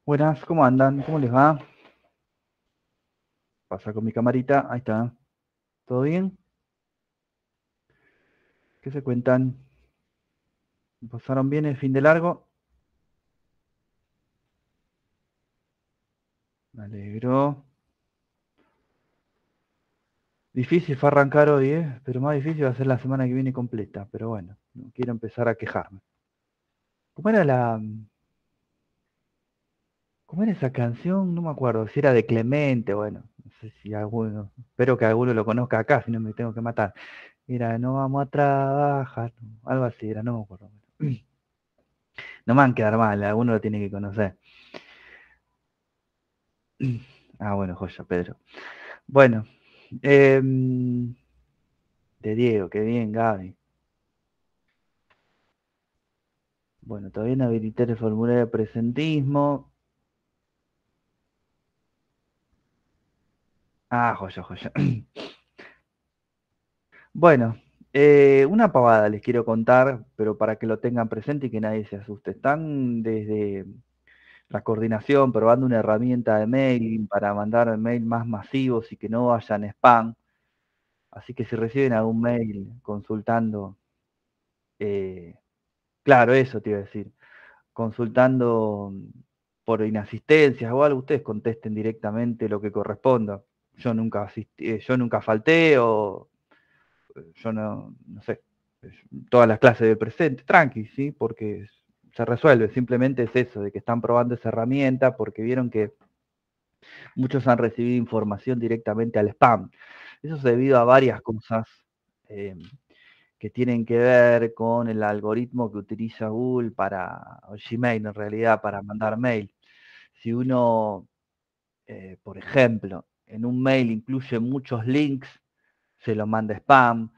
Buenas, ¿cómo andan? ¿Cómo les va? Pasa con mi camarita, ahí está. ¿Todo bien? ¿Qué se cuentan? ¿Pasaron bien el fin de largo? Me alegro. Difícil fue arrancar hoy, ¿eh? Pero más difícil va a ser la semana que viene completa. Pero bueno, no quiero empezar a quejarme. ¿Cómo era ¿Cómo era esa canción? No me acuerdo. Si era de Clemente, bueno. No sé si alguno... Espero que alguno lo conozca acá, si no me tengo que matar. Era No vamos a trabajar. Algo así era, no me acuerdo. No me van a quedar mal, alguno lo tiene que conocer. Ah, bueno, joya, Pedro. Bueno, de Diego, qué bien, Gaby. Bueno, todavía no habilité el formulario de presentismo. Ah, joya, joya. Bueno, una pavada les quiero contar, pero para que lo tengan presente y que nadie se asuste. Están desde la coordinación probando una herramienta de mailing para mandar mail más masivos y que no vayan spam. Así que si reciben algún mail consultando, eh, claro, eso te iba a decir. Consultando por inasistencias o algo, ustedes contesten directamente lo que corresponda. Yo nunca asistí, yo nunca falté o yo no sé, todas las clases de presente, tranqui, ¿sí? Porque se resuelve, simplemente es eso, de que están probando esa herramienta porque vieron que muchos han recibido información directamente al spam. Eso es debido a varias cosas. eh, que tienen que ver con el algoritmo que utiliza Google o Gmail en realidad, para mandar mail. Si uno, por ejemplo, en un mail incluye muchos links, se lo manda spam.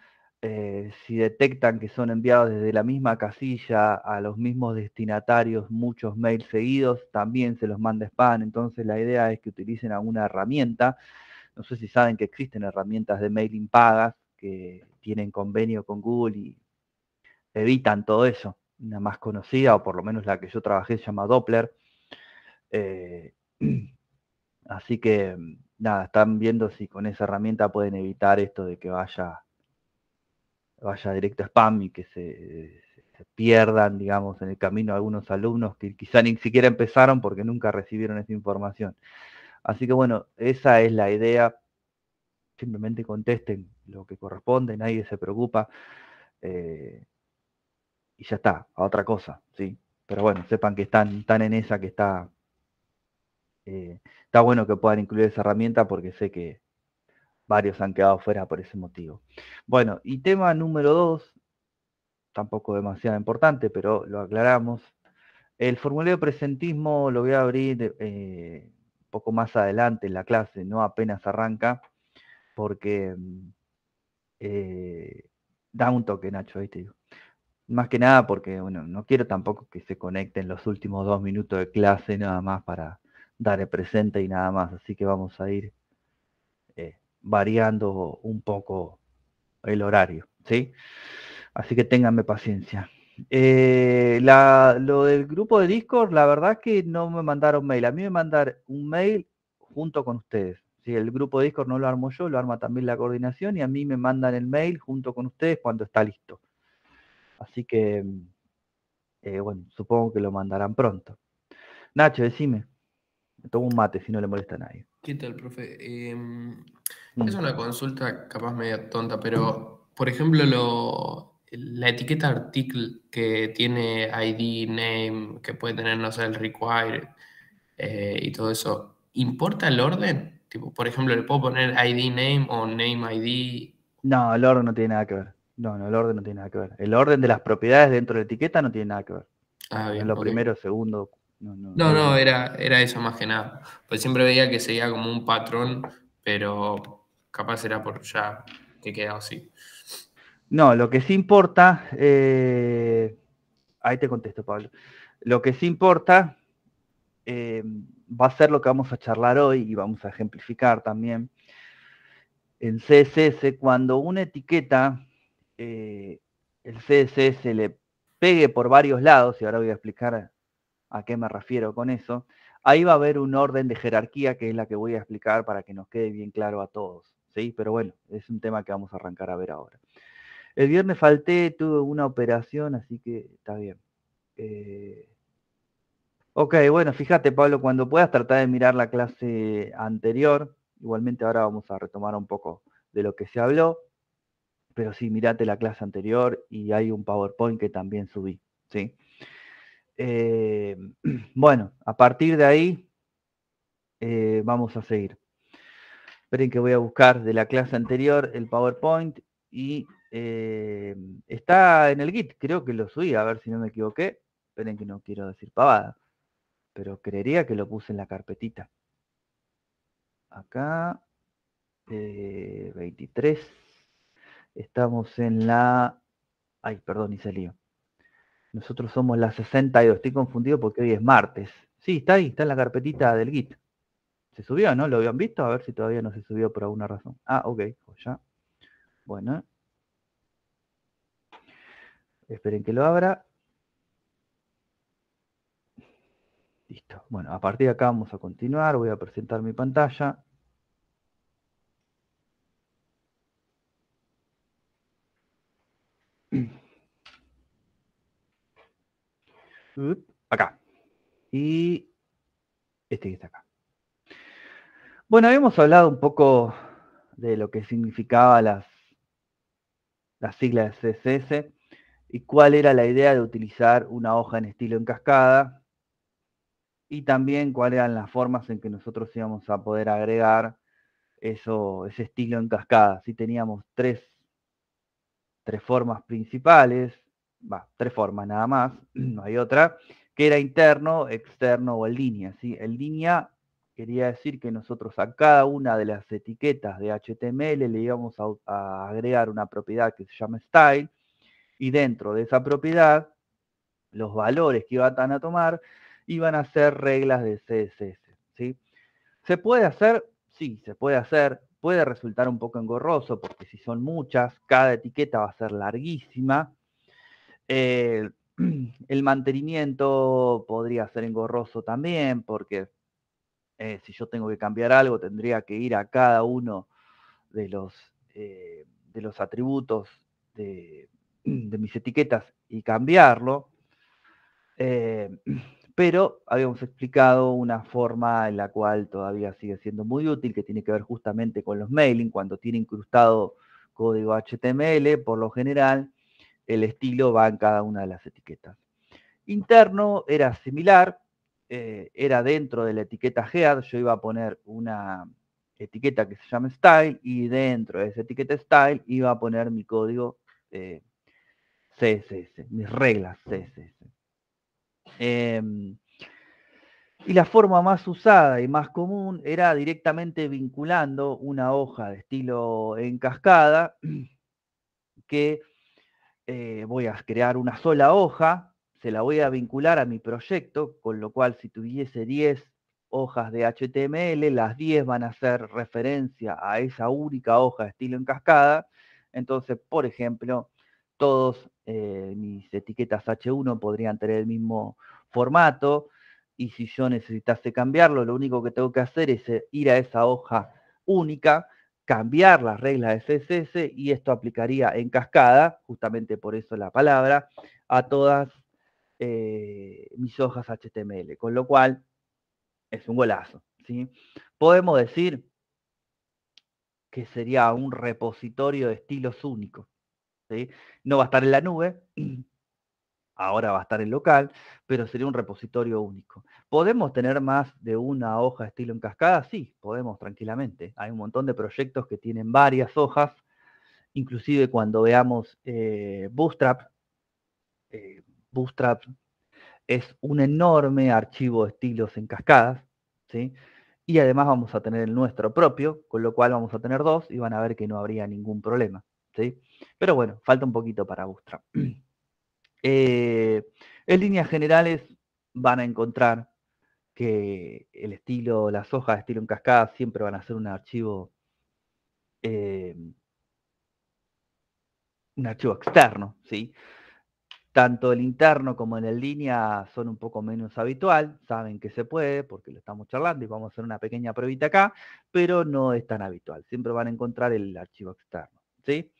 Si detectan que son enviados desde la misma casilla a los mismos destinatarios muchos mails seguidos, también se los manda spam. Entonces la idea es que utilicen alguna herramienta. No sé si saben que existen herramientas de mailing pagas que tienen convenio con Google y evitan todo eso. Una más conocida, o por lo menos la que yo trabajé, se llama Doppler. Eh, así que, nada, están viendo si con esa herramienta pueden evitar esto de que vaya directo a spam y que se pierdan, digamos, en el camino algunos alumnos que quizá ni siquiera empezaron porque nunca recibieron esa información. Así que bueno, esa es la idea. Simplemente contesten lo que corresponde, nadie se preocupa. Eh, y ya está, a otra cosa, ¿sí? Pero bueno, sepan que están en esa, que está bueno que puedan incluir esa herramienta porque sé que varios han quedado fuera por ese motivo. Bueno, y tema número 2, tampoco demasiado importante, pero lo aclaramos. El formulario de presentismo lo voy a abrir un poco más adelante en la clase, no apenas arranca, porque eh, da un toque, Nacho, ahí te digo. Más que nada porque, bueno, no quiero tampoco que se conecten los últimos 2 minutos de clase nada más para dar el presente y nada más. Así que vamos a ir variando un poco el horario, ¿sí? Así que ténganme paciencia. Lo del grupo de Discord, la verdad es que no me mandaron mail. A mí me mandaron un mail junto con ustedes. Si el grupo de Discord no lo armo yo, lo arma también la coordinación y a mí me mandan el mail junto con ustedes cuando está listo. Así que bueno, supongo que lo mandarán pronto. Nacho, decime. Me tomo un mate si no le molesta a nadie. ¿Qué tal, profe? Es Mm. una consulta capaz media tonta, pero por ejemplo, la etiqueta article que tiene ID, name, que puede tener, no sé, el required y todo eso, ¿importa el orden? Tipo, por ejemplo, ¿le puedo poner ID name o name ID? No, el orden no tiene nada que ver. No, el orden no tiene nada que ver. El orden de las propiedades dentro de la etiqueta no tiene nada que ver. Ah, No es bien, lo ok. primero, segundo, no No, hay no, nada. era eso más que nada. Pues siempre veía que seguía como un patrón, pero capaz era por ya que quedaba así. No, lo que sí importa, ahí te contesto, Pablo. Lo que sí importa va a ser lo que vamos a charlar hoy y vamos a ejemplificar también. En CSS, cuando una etiqueta, el CSS le pegue por varios lados, y ahora voy a explicar a qué me refiero con eso, ahí va a haber un orden de jerarquía que es la que voy a explicar para que nos quede bien claro a todos, ¿sí? Pero bueno, es un tema que vamos a arrancar a ver ahora. El viernes falté, tuve una operación, así que está bien. Ok, bueno, fíjate, Pablo, cuando puedas tratar de mirar la clase anterior. Igualmente ahora vamos a retomar un poco de lo que se habló, pero sí, mirate la clase anterior y hay un PowerPoint que también subí, ¿sí? Bueno, a partir de ahí vamos a seguir. Esperen que voy a buscar de la clase anterior el PowerPoint y está en el Git, creo que lo subí, a ver si no me equivoqué. Esperen que no quiero decir pavada, pero creería que lo puse en la carpetita. Acá, 23. Estamos en la... Ay, perdón, hice lío. Nosotros somos la 62. Estoy confundido porque hoy es martes. Sí, está ahí, está en la carpetita del Git. ¿Se subió, no? ¿Lo habían visto? A ver si todavía no se subió por alguna razón. Ah, ok, pues ya. Bueno. Esperen que lo abra. Listo. Bueno, a partir de acá vamos a continuar. Voy a presentar mi pantalla. Acá. Y este que está acá. Bueno, habíamos hablado un poco de lo que significaba las siglas de CSS y cuál era la idea de utilizar una hoja en estilo en cascada y también cuáles eran las formas en que nosotros íbamos a poder agregar ese estilo en cascada. Si teníamos tres formas principales, tres formas nada más, no hay otra, que era interno, externo o en línea. ¿sí? En línea quería decir que nosotros a cada una de las etiquetas de HTML le íbamos a agregar una propiedad que se llama style, y dentro de esa propiedad, los valores que iban a tomar iban a ser reglas de CSS. ¿sí? ¿Se puede hacer? Sí, se puede hacer. Puede resultar un poco engorroso porque si son muchas, cada etiqueta va a ser larguísima. El mantenimiento podría ser engorroso también porque si yo tengo que cambiar algo tendría que ir a cada uno de los atributos de mis etiquetas y cambiarlo. Pero habíamos explicado una forma en la cual todavía sigue siendo muy útil, que tiene que ver justamente con los mailing, cuando tiene incrustado código HTML, por lo general, el estilo va en cada una de las etiquetas. Interno era similar, era dentro de la etiqueta head, yo iba a poner una etiqueta que se llama style, y dentro de esa etiqueta style iba a poner mi código CSS, mis reglas CSS. Y la forma más usada y más común era directamente vinculando una hoja de estilo en cascada, que voy a crear una sola hoja, se la voy a vincular a mi proyecto, con lo cual si tuviese 10 hojas de HTML, las 10 van a hacer referencia a esa única hoja de estilo en cascada. Entonces, por ejemplo, todos mis etiquetas H1 podrían tener el mismo formato, y si yo necesitase cambiarlo, lo único que tengo que hacer es ir a esa hoja única, cambiar las reglas de CSS, y esto aplicaría en cascada, justamente por eso la palabra, a todas mis hojas HTML, con lo cual es un golazo. ¿sí? Podemos decir que sería un repositorio de estilos únicos. ¿sí? No va a estar en la nube, ahora va a estar en local, pero sería un repositorio único. ¿Podemos tener más de una hoja de estilo en cascada? Sí, podemos tranquilamente. Hay un montón de proyectos que tienen varias hojas, inclusive cuando veamos Bootstrap. Bootstrap es un enorme archivo de estilos en cascadas, ¿sí? Y además vamos a tener el nuestro propio, con lo cual vamos a tener dos y van a ver que no habría ningún problema, ¿sí? Pero bueno, falta un poquito para Bootstrap. En líneas generales van a encontrar que el estilo, las hojas de estilo en cascada siempre van a ser un archivo externo, ¿sí? Tanto el interno como en el línea son un poco menos habitual, saben que se puede porque lo estamos charlando y vamos a hacer una pequeña pruebita acá, pero no es tan habitual, siempre van a encontrar el archivo externo, ¿sí?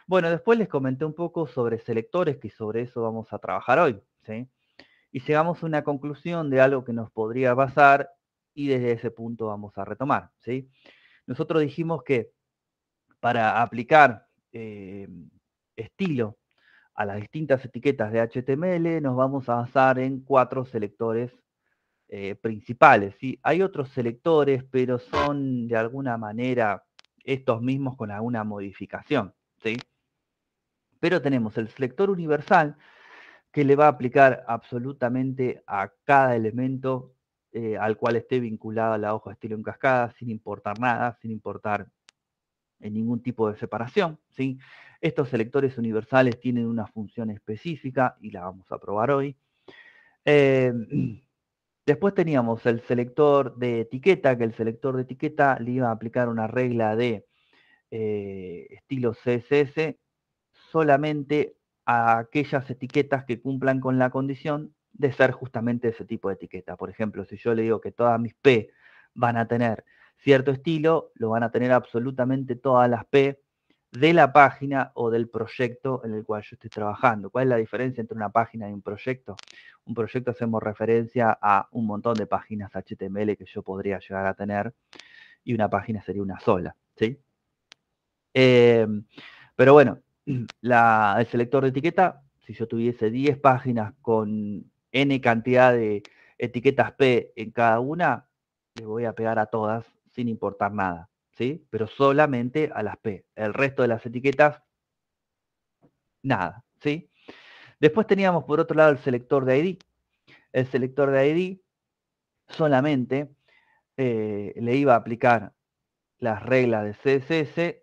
Bueno, después les comenté un poco sobre selectores, que sobre eso vamos a trabajar hoy, ¿sí? Y llegamos a una conclusión de algo que nos podría pasar y desde ese punto vamos a retomar, ¿sí? Nosotros dijimos que para aplicar estilo a las distintas etiquetas de HTML nos vamos a basar en 4 selectores principales, ¿sí? Hay otros selectores, pero son de alguna manera estos mismos con alguna modificación, ¿sí? Pero tenemos el selector universal que le va a aplicar absolutamente a cada elemento al cual esté vinculada la hoja de estilo en cascada, sin importar nada, sin importar en ningún tipo de separación, ¿sí? Estos selectores universales tienen una función específica y la vamos a probar hoy. Después teníamos el selector de etiqueta, que el selector de etiqueta le iba a aplicar una regla de estilo CSS solamente a aquellas etiquetas que cumplan con la condición de ser justamente ese tipo de etiqueta. Por ejemplo, si yo le digo que todas mis P van a tener cierto estilo, lo van a tener absolutamente todas las P de la página o del proyecto en el cual yo estoy trabajando. ¿Cuál es la diferencia entre una página y un proyecto? Un proyecto hacemos referencia a un montón de páginas HTML que yo podría llegar a tener y una página sería una sola, ¿sí? Pero bueno, el selector de etiqueta, si yo tuviese 10 páginas con N cantidad de etiquetas P en cada una, le voy a pegar a todas sin importar nada, ¿sí? Pero solamente a las P. El resto de las etiquetas, nada, ¿sí? Después teníamos por otro lado el selector de ID. El selector de ID solamente le iba a aplicar las reglas de CSS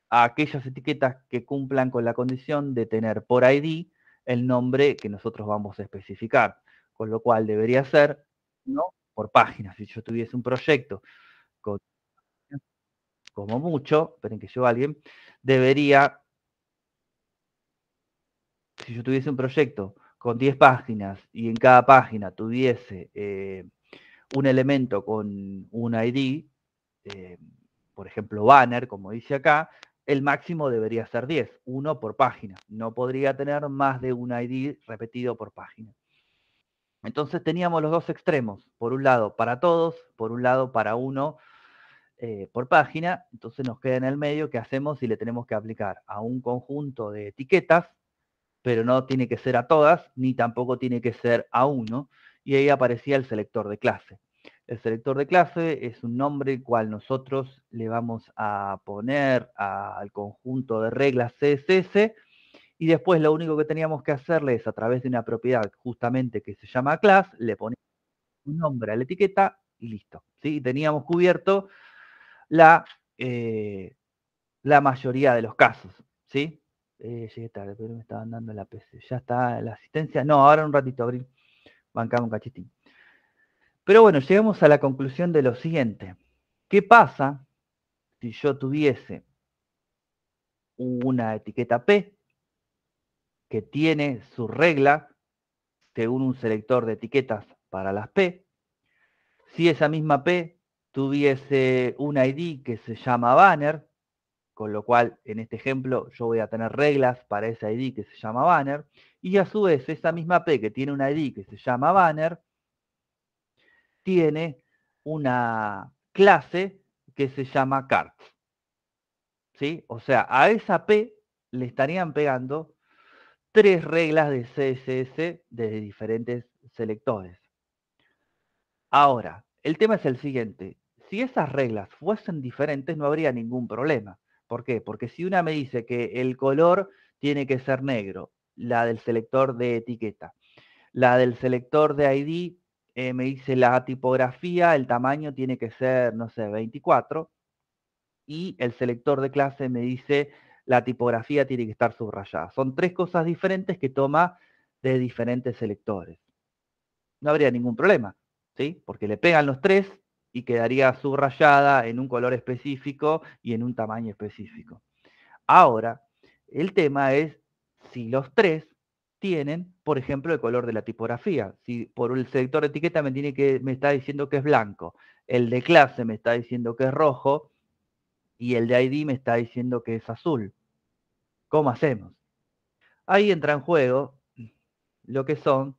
a aquellas etiquetas que cumplan con la condición de tener por ID el nombre que nosotros vamos a especificar, con lo cual debería ser no por página. Si yo tuviese un proyecto con, como mucho, esperen que yo alguien, debería, si yo tuviese un proyecto con 10 páginas y en cada página tuviese un elemento con un ID, por ejemplo, banner, como dice acá, el máximo debería ser 10, uno por página. No podría tener más de un ID repetido por página. Entonces teníamos los dos extremos, por un lado para todos, por un lado para uno por página. Entonces nos queda en el medio qué hacemos si le tenemos que aplicar a un conjunto de etiquetas, pero no tiene que ser a todas, ni tampoco tiene que ser a uno. Y ahí aparecía el selector de clase. El selector de clase es un nombre el cual nosotros le vamos a poner al conjunto de reglas CSS y después lo único que teníamos que hacerle es a través de una propiedad justamente que se llama class, le ponemos un nombre a la etiqueta y listo. ¿Sí? Teníamos cubierto la, la mayoría de los casos. ¿Sí? Llegué tarde, pero me estaban dando la PC. Ya está la asistencia. No, ahora un ratito, Abril. Bancame un cachitín. Pero bueno, llegamos a la conclusión de lo siguiente. ¿Qué pasa si yo tuviese una etiqueta P que tiene su regla según un selector de etiquetas para las P? Si esa misma P tuviese un ID que se llama banner, con lo cual en este ejemplo yo voy a tener reglas para ese ID que se llama banner, y a su vez esa misma P que tiene un ID que se llama banner, tiene una clase que se llama cards. ¿Sí? O sea, a esa P le estarían pegando 3 reglas de CSS de diferentes selectores. Ahora, el tema es el siguiente. Si esas reglas fuesen diferentes, no habría ningún problema. ¿Por qué? Porque si una me dice que el color tiene que ser negro, la del selector de etiqueta, la del selector de ID me dice la tipografía, el tamaño tiene que ser, no sé, 24, y el selector de clase me dice la tipografía tiene que estar subrayada. Son 3 cosas diferentes que toma de diferentes selectores. No habría ningún problema, ¿sí? Porque le pegan los 3 y quedaría subrayada en un color específico y en un tamaño específico. Ahora, el tema es si los 3 tienen, por ejemplo, el color de la tipografía. Si por el selector de etiqueta me está diciendo que es blanco, el de clase me está diciendo que es rojo y el de ID me está diciendo que es azul. ¿Cómo hacemos? Ahí entra en juego lo que son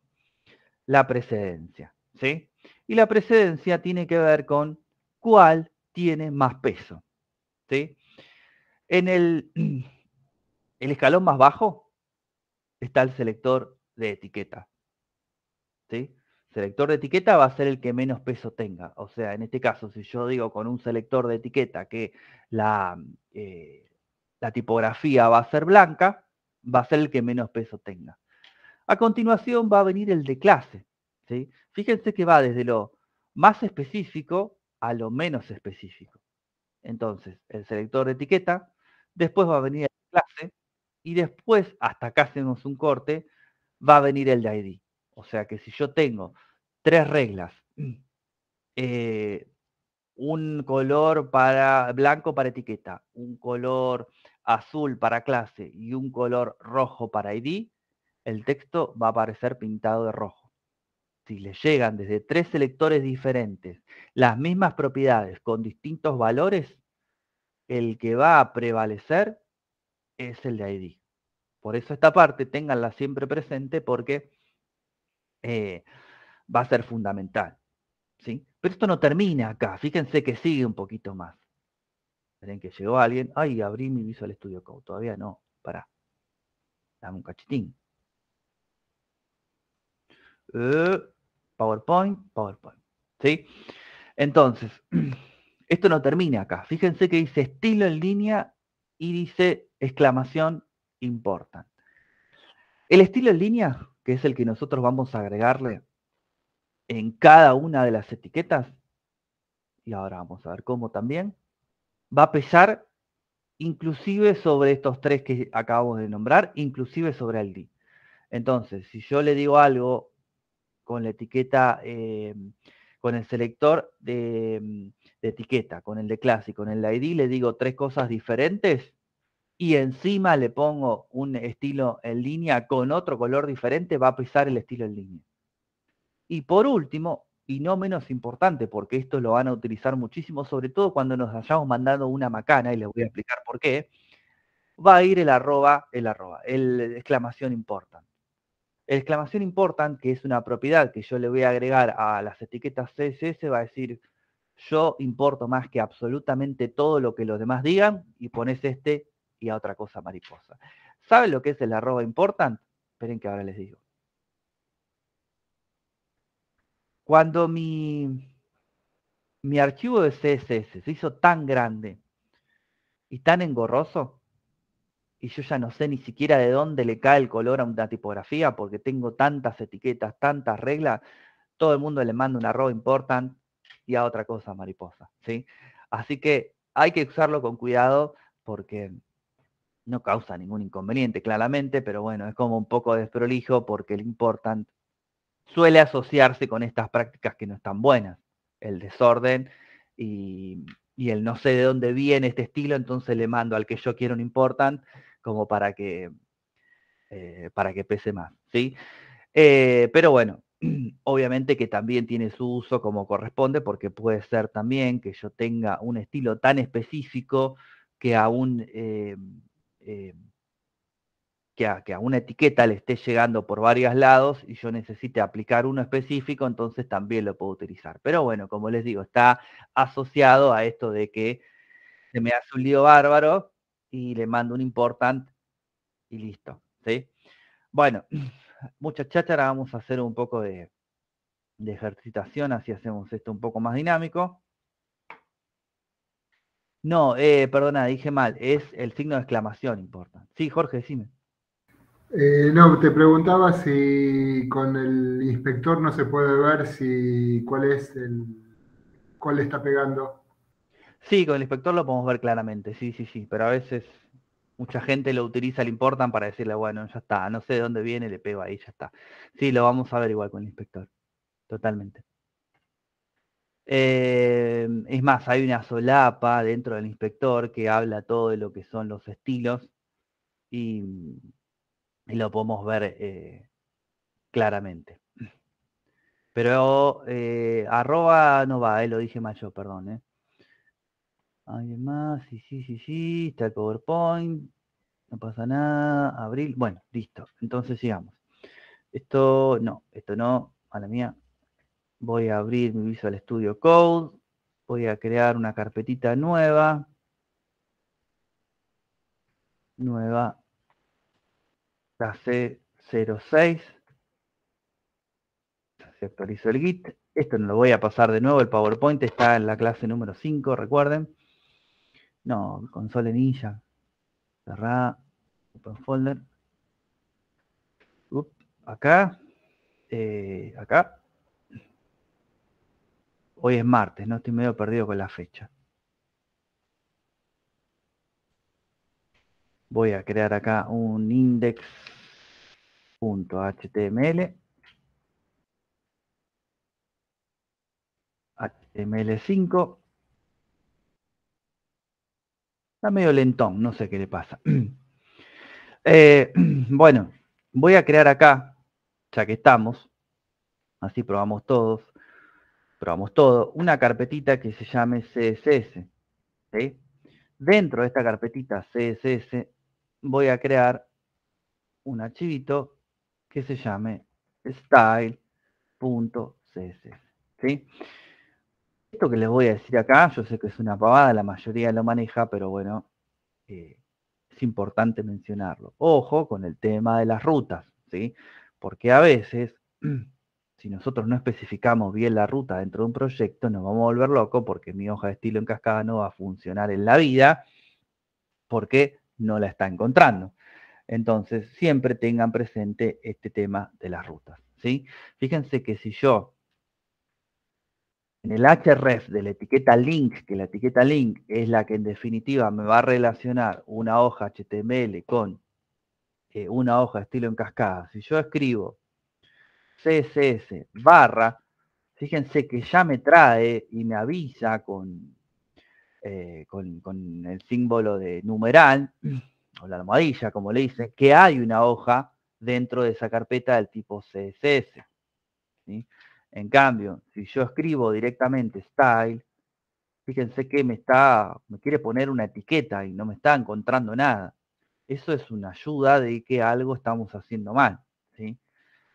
la precedencia, ¿sí? Y la precedencia tiene que ver con cuál tiene más peso, ¿sí? En el escalón más bajo está el selector de etiqueta, ¿sí? Selector de etiqueta va a ser el que menos peso tenga. O sea, en este caso, si yo digo con un selector de etiqueta que la, la tipografía va a ser blanca, va a ser el que menos peso tenga. A continuación va a venir el de clase, ¿sí? Fíjense que va desde lo más específico a lo menos específico. Entonces, el selector de etiqueta, después va a venir el de clase, y después, hasta acá hacemos un corte, va a venir el de ID. O sea que si yo tengo 3 reglas, un color blanco para etiqueta, un color azul para clase y un color rojo para ID, el texto va a aparecer pintado de rojo. Si le llegan desde 3 selectores diferentes las mismas propiedades con distintos valores, el que va a prevalecer es el de ID. Por eso esta parte ténganla siempre presente porque va a ser fundamental, ¿sí? Pero esto no termina acá, fíjense que sigue un poquito más. Miren que llegó alguien, ay, abrí mi Visual Studio Code, todavía no, pará, dame un cachitín. PowerPoint, PowerPoint, ¿sí? Entonces, esto no termina acá, fíjense que dice estilo en línea y dice exclamación important. El estilo en línea, que es el que nosotros vamos a agregarle en cada una de las etiquetas, y ahora vamos a ver cómo también, va a pesar inclusive sobre estos 3 que acabamos de nombrar, inclusive sobre el ID. Entonces, si yo le digo algo con la etiqueta, con el selector de etiqueta, con el de clase y con el de ID, le digo 3 cosas diferentes y encima le pongo un estilo en línea con otro color diferente, va a pesar el estilo en línea. Y por último, y no menos importante, porque esto lo van a utilizar muchísimo, sobre todo cuando nos hayamos mandando una macana, y les voy a explicar por qué, va a ir el exclamación important. El exclamación important, que es una propiedad que yo le voy a agregar a las etiquetas CSS, va a decir, yo importo más que absolutamente todo lo que los demás digan, y pones este y a otra cosa mariposa. ¿Saben lo que es el @important? Esperen que ahora les digo. Cuando mi archivo de CSS se hizo tan grande y tan engorroso, y yo ya no sé ni siquiera de dónde le cae el color a una tipografía, porque tengo tantas etiquetas, tantas reglas, todo el mundo le manda un @important y a otra cosa mariposa, ¿sí? Así que hay que usarlo con cuidado porque no causa ningún inconveniente, claramente, pero bueno, es como un poco desprolijo porque el important suele asociarse con estas prácticas que no están buenas, el desorden y el no sé de dónde viene este estilo, entonces le mando al que yo quiero un important como para que pese más, ¿sí? Pero bueno, obviamente que también tiene su uso como corresponde, porque puede ser también que yo tenga un estilo tan específico que a una etiqueta le esté llegando por varios lados y yo necesite aplicar uno específico, entonces también lo puedo utilizar. Pero bueno, como les digo, está asociado a esto de que se me hace un lío bárbaro y le mando un important y listo, ¿sí? Bueno, mucha cháchara, vamos a hacer un poco de ejercitación, así hacemos esto un poco más dinámico. No, perdona, dije mal, es el signo de exclamación important. Sí, Jorge, decime. No, te preguntaba si con el inspector no se puede ver cuál le está pegando. Sí, con el inspector lo podemos ver claramente, sí, sí, sí, pero a veces mucha gente lo utiliza el important para decirle, bueno, ya está, no sé de dónde viene, le pego ahí, ya está. Sí, lo vamos a ver igual con el inspector, totalmente. Es más, hay una solapa dentro del inspector que habla todo de lo que son los estilos y y lo podemos ver claramente. Pero arroba no va, lo dije mal yo, perdón. ¿Alguien más? Sí, está el PowerPoint. No pasa nada. Abril. Bueno, listo. Entonces sigamos. Esto no, a la mía. Voy a abrir mi Visual Studio Code. Voy a crear una carpetita nueva. La C06. Se actualizó el Git. Esto no lo voy a pasar de nuevo. El PowerPoint está en la clase número 5, recuerden. No, console ninja. Cerrá. Open folder. Acá. Acá. Hoy es martes, no estoy medio perdido con la fecha. Voy a crear acá un index.html. HTML5. Está medio lentón, no sé qué le pasa. Bueno, voy a crear acá, ya que estamos, así probamos todo, una carpetita que se llame CSS. ¿Sí? Dentro de esta carpetita CSS voy a crear un archivito que se llame style.css. ¿Sí? Esto que les voy a decir acá, yo sé que es una pavada, la mayoría lo maneja, pero bueno, es importante mencionarlo. Ojo con el tema de las rutas, ¿sí? Porque a veces, si nosotros no especificamos bien la ruta dentro de un proyecto, nos vamos a volver locos porque mi hoja de estilo en cascada no va a funcionar en la vida porque no la está encontrando. Entonces, siempre tengan presente este tema de las rutas, ¿sí? Fíjense que si yo en el href de la etiqueta link, que la etiqueta link es la que en definitiva me va a relacionar una hoja HTML con una hoja estilo en cascada, si yo escribo CSS barra, fíjense que ya me trae y me avisa con el símbolo de numeral, o la almohadilla, como le dicen, que hay una hoja dentro de esa carpeta del tipo CSS. ¿Sí? En cambio, si yo escribo directamente style, fíjense que me quiere poner una etiqueta y no me está encontrando nada. Eso es una ayuda de que algo estamos haciendo mal. ¿Sí?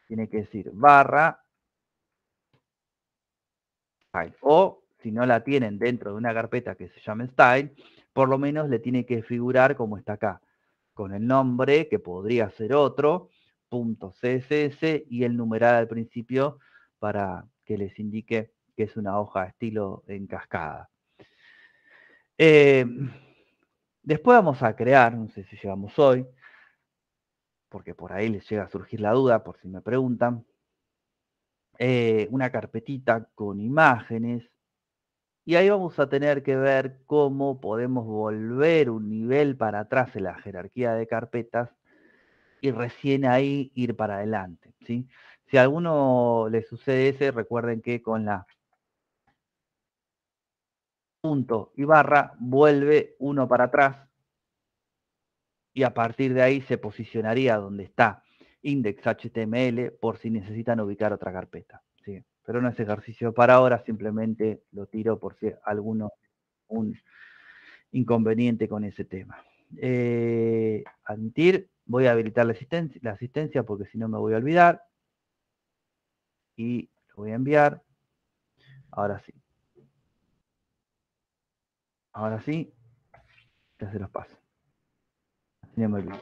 Tiene que decir barra style. O si no la tienen dentro de una carpeta que se llame style, por lo menos le tiene que figurar como está acá, con el nombre, que podría ser otro, .css y el numeral al principio para que les indique que es una hoja de estilo en cascada. Después vamos a crear, no sé si llegamos hoy, porque por ahí les llega a surgir la duda, por si me preguntan, una carpetita con imágenes. Y ahí vamos a tener que ver cómo podemos volver un nivel para atrás en la jerarquía de carpetas y recién ahí ir para adelante, ¿sí? Si a alguno le sucede ese, recuerden que con la punto y barra vuelve uno para atrás y a partir de ahí se posicionaría donde está index.html por si necesitan ubicar otra carpeta, ¿sí? Pero no es ejercicio para ahora, simplemente lo tiro por si alguno un inconveniente con ese tema. Admitir, voy a habilitar la asistencia porque si no me voy a olvidar. Y lo voy a enviar. Ahora sí. Ahora sí. Ya se los paso. Así no me olvido.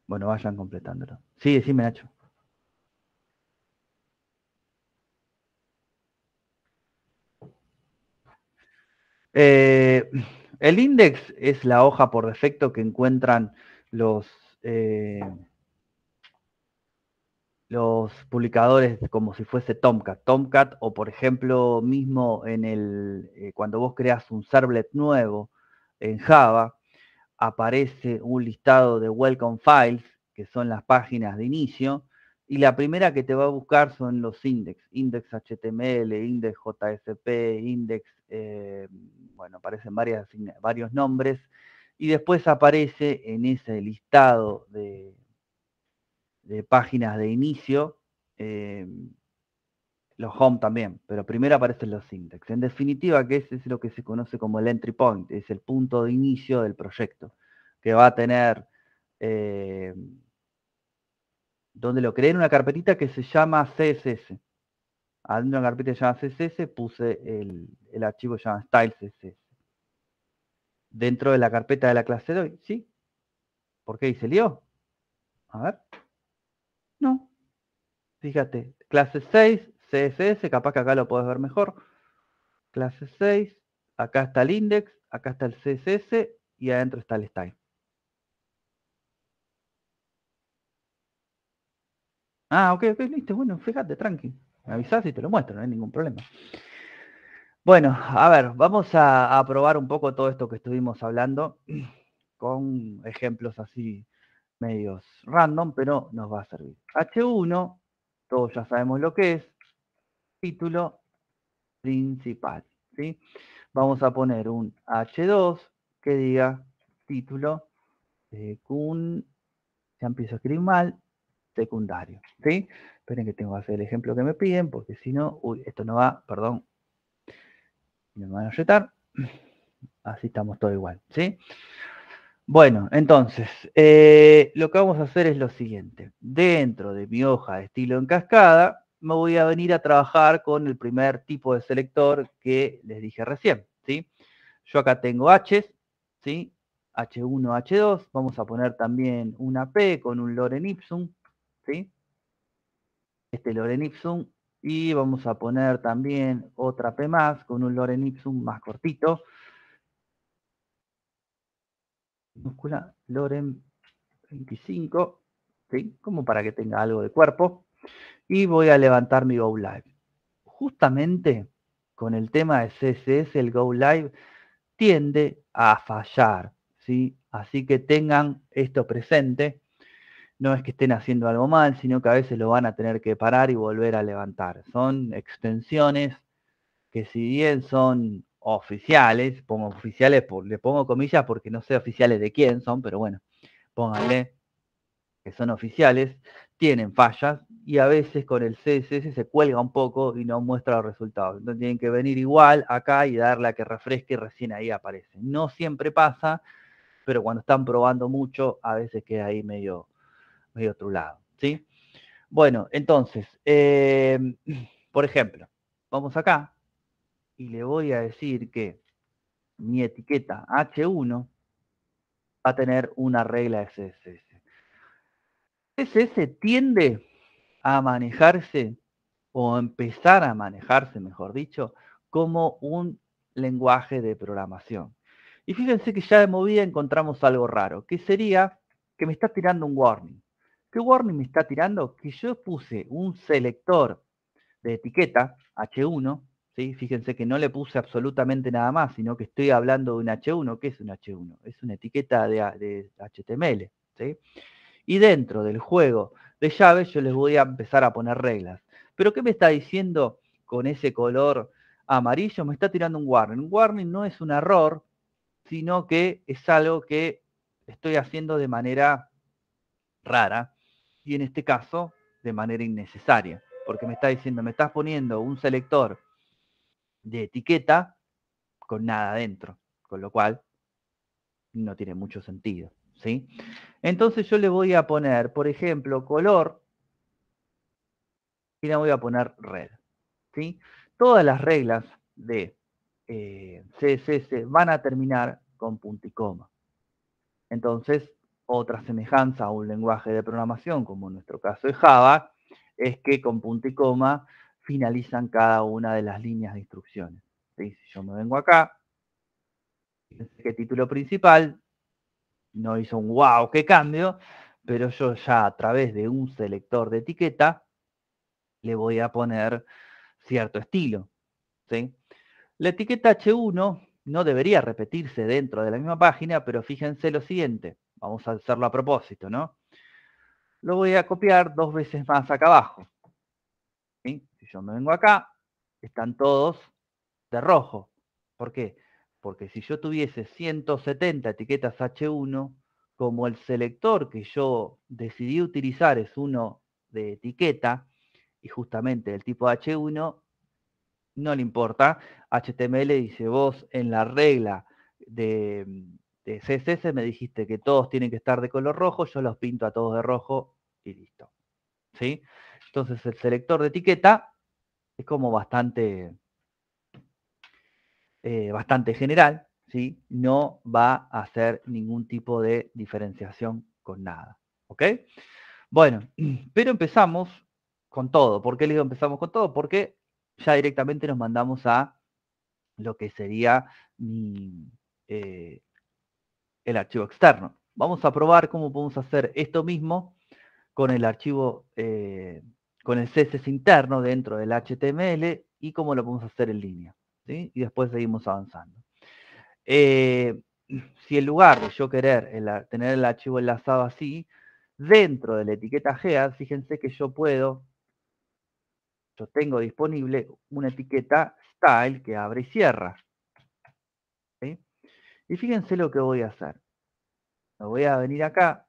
Bueno, vayan completándolo. Sí, decime, Nacho. El index es la hoja por defecto que encuentran los publicadores como si fuese Tomcat. Tomcat o por ejemplo mismo en cuando vos creas un servlet nuevo en Java, aparece un listado de welcome files, que son las páginas de inicio, y la primera que te va a buscar son los index, index.html, index.jsp, index, bueno, aparecen varios nombres, y después aparece en ese listado de páginas de inicio, los home también, pero primero aparecen los index. En definitiva, que ese es lo que se conoce como el entry point, es el punto de inicio del proyecto, que va a tener, donde lo creé en una carpetita que se llama CSS. Adentro de una carpeta que se llama CSS puse el archivo que se llama style CSS. Dentro de la carpeta de la clase de hoy, ¿sí? ¿Por qué? ¿Y se lió? A ver. No. Fíjate, clase 6, CSS, capaz que acá lo podés ver mejor. Clase 6, acá está el index, acá está el CSS y adentro está el style. Ah, ok, listo, bueno, fíjate, tranqui. Me avisás y te lo muestro, no hay ningún problema. Bueno, a ver, vamos a probar un poco todo esto que estuvimos hablando con ejemplos así medios random, pero nos va a servir. H1, todos ya sabemos lo que es, título principal, ¿sí? Vamos a poner un H2 que diga título ya empiezo a escribir mal, secundario, ¿sí? Esperen que tengo que hacer el ejemplo que me piden, porque si no, uy, esto no va, perdón, me van a retar, así estamos todo igual, ¿sí? Bueno, entonces, lo que vamos a hacer es lo siguiente. Dentro de mi hoja de estilo en cascada, me voy a venir a trabajar con el primer tipo de selector que les dije recién, ¿sí? Yo acá tengo H, ¿sí? H1, H2, vamos a poner también una P con un lorem ipsum, ¿sí? Este lorem ipsum, y vamos a poner también otra P más con un lorem ipsum más cortito. Minúscula, lorem 25, ¿sí? Como para que tenga algo de cuerpo. Y voy a levantar mi Go Live. Justamente con el tema de CSS, el Go Live tiende a fallar, ¿sí? Así que tengan esto presente. No es que estén haciendo algo mal, sino que a veces lo van a tener que parar y volver a levantar. Son extensiones que si bien son oficiales, pongo oficiales, le pongo comillas porque no sé oficiales de quién son, pero bueno, pónganle que son oficiales, tienen fallas y a veces con el CSS se cuelga un poco y no muestra los resultados. Entonces tienen que venir igual acá y darle a que refresque y recién ahí aparece. No siempre pasa, pero cuando están probando mucho, a veces queda ahí medio trulado, ¿sí? Bueno, entonces, por ejemplo, vamos acá y le voy a decir que mi etiqueta H1 va a tener una regla de CSS. CSS tiende a manejarse o empezar a manejarse, mejor dicho, como un lenguaje de programación. Y fíjense que ya de movida encontramos algo raro, que sería que me está tirando un warning. ¿Qué warning me está tirando? Que yo puse un selector de etiqueta, H1, ¿sí? Fíjense que no le puse absolutamente nada más, sino que estoy hablando de un H1. ¿Qué es un H1? Es una etiqueta de HTML, ¿sí? Y dentro del juego de llaves yo les voy a empezar a poner reglas. Pero ¿qué me está diciendo con ese color amarillo? Me está tirando un warning. Un warning no es un error, sino que es algo que estoy haciendo de manera rara y en este caso de manera innecesaria. Porque me está diciendo, me estás poniendo un selector de etiqueta con nada dentro. Con lo cual no tiene mucho sentido, ¿sí? Entonces yo le voy a poner, por ejemplo, color y le voy a poner red, ¿sí? Todas las reglas de CSS van a terminar con punto y coma. Entonces, otra semejanza a un lenguaje de programación, como en nuestro caso es Java, es que con punto y coma finalizan cada una de las líneas de instrucciones, ¿sí? Si yo me vengo acá, que título principal, no hizo un wow, qué cambio, pero yo ya a través de un selector de etiqueta le voy a poner cierto estilo, ¿sí? La etiqueta H1 no debería repetirse dentro de la misma página, pero fíjense lo siguiente, vamos a hacerlo a propósito, ¿no? Lo voy a copiar 2 veces más acá abajo, ¿sí? Si yo me vengo acá, están todos de rojo. ¿Por qué? Porque si yo tuviese 170 etiquetas H1, como el selector que yo decidí utilizar es uno de etiqueta, y justamente el tipo H1, no le importa. HTML dice, vos en la regla de CSS me dijiste que todos tienen que estar de color rojo, yo los pinto a todos de rojo y listo. ¿Sí? Entonces el selector de etiqueta es como bastante general, ¿sí? No va a hacer ningún tipo de diferenciación con nada. ¿Ok? Bueno, pero empezamos con todo. ¿Por qué le digo empezamos con todo? Porque ya directamente nos mandamos a lo que sería el archivo externo. Vamos a probar cómo podemos hacer esto mismo con el archivo, con el CSS interno dentro del HTML y cómo lo podemos hacer en línea. ¿Sí? Y después seguimos avanzando. Si en lugar de yo querer tener el archivo enlazado así, dentro de la etiqueta head, fíjense que yo tengo disponible una etiqueta style que abre y cierra. ¿Sí? Y fíjense lo que voy a hacer. Me voy a venir acá,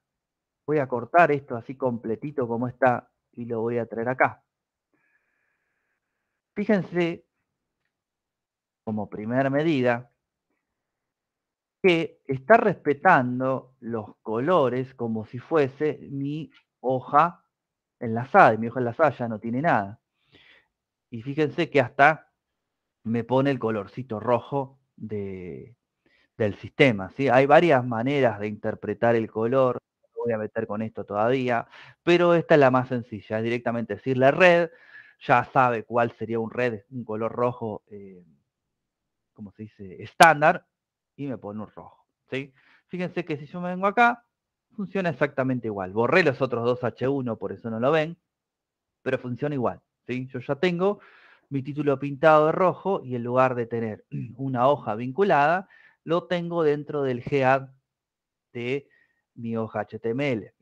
voy a cortar esto así completito como está y lo voy a traer acá. Fíjense, como primera medida, que está respetando los colores como si fuese mi hoja enlazada, y mi hoja enlazada ya no tiene nada. Y fíjense que hasta me pone el colorcito rojo del sistema, ¿sí? Hay varias maneras de interpretar el color, no me voy a meter con esto todavía, pero esta es la más sencilla, es directamente decirle red, ya sabe cuál sería un color rojo, como se dice, estándar, y me pone un rojo, ¿sí? Fíjense que si yo me vengo acá, funciona exactamente igual. Borré los otros dos H1, por eso no lo ven, pero funciona igual, ¿sí? Yo ya tengo mi título pintado de rojo y en lugar de tener una hoja vinculada, lo tengo dentro del head de mi hoja HTML.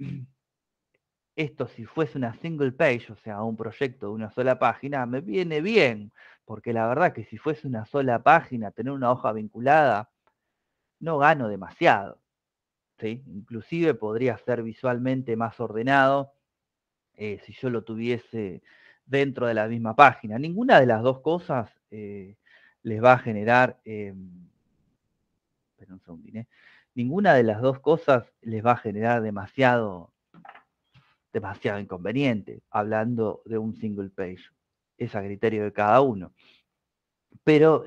Esto, si fuese una single page, o sea, un proyecto de una sola página, me viene bien, porque la verdad que si fuese una sola página, tener una hoja vinculada, no gano demasiado, ¿sí? Inclusive podría ser visualmente más ordenado si yo lo tuviese dentro de la misma página. Ninguna de las dos cosas les va a generar, espera un segundín, ninguna de las dos cosas les va a generar demasiado inconveniente, hablando de un single page. Es a criterio de cada uno. Pero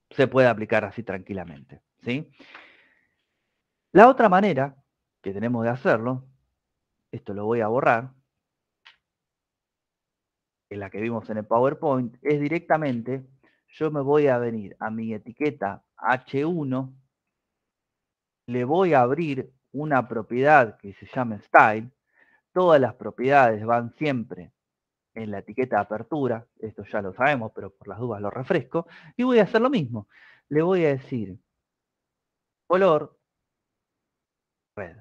se puede aplicar así tranquilamente, ¿sí? La otra manera que tenemos de hacerlo, esto lo voy a borrar, en la que vimos en el PowerPoint, es directamente, yo me voy a venir a mi etiqueta H1, le voy a abrir una propiedad que se llama Style, todas las propiedades van siempre en la etiqueta de apertura, esto ya lo sabemos, pero por las dudas lo refresco, y voy a hacer lo mismo. Le voy a decir color red.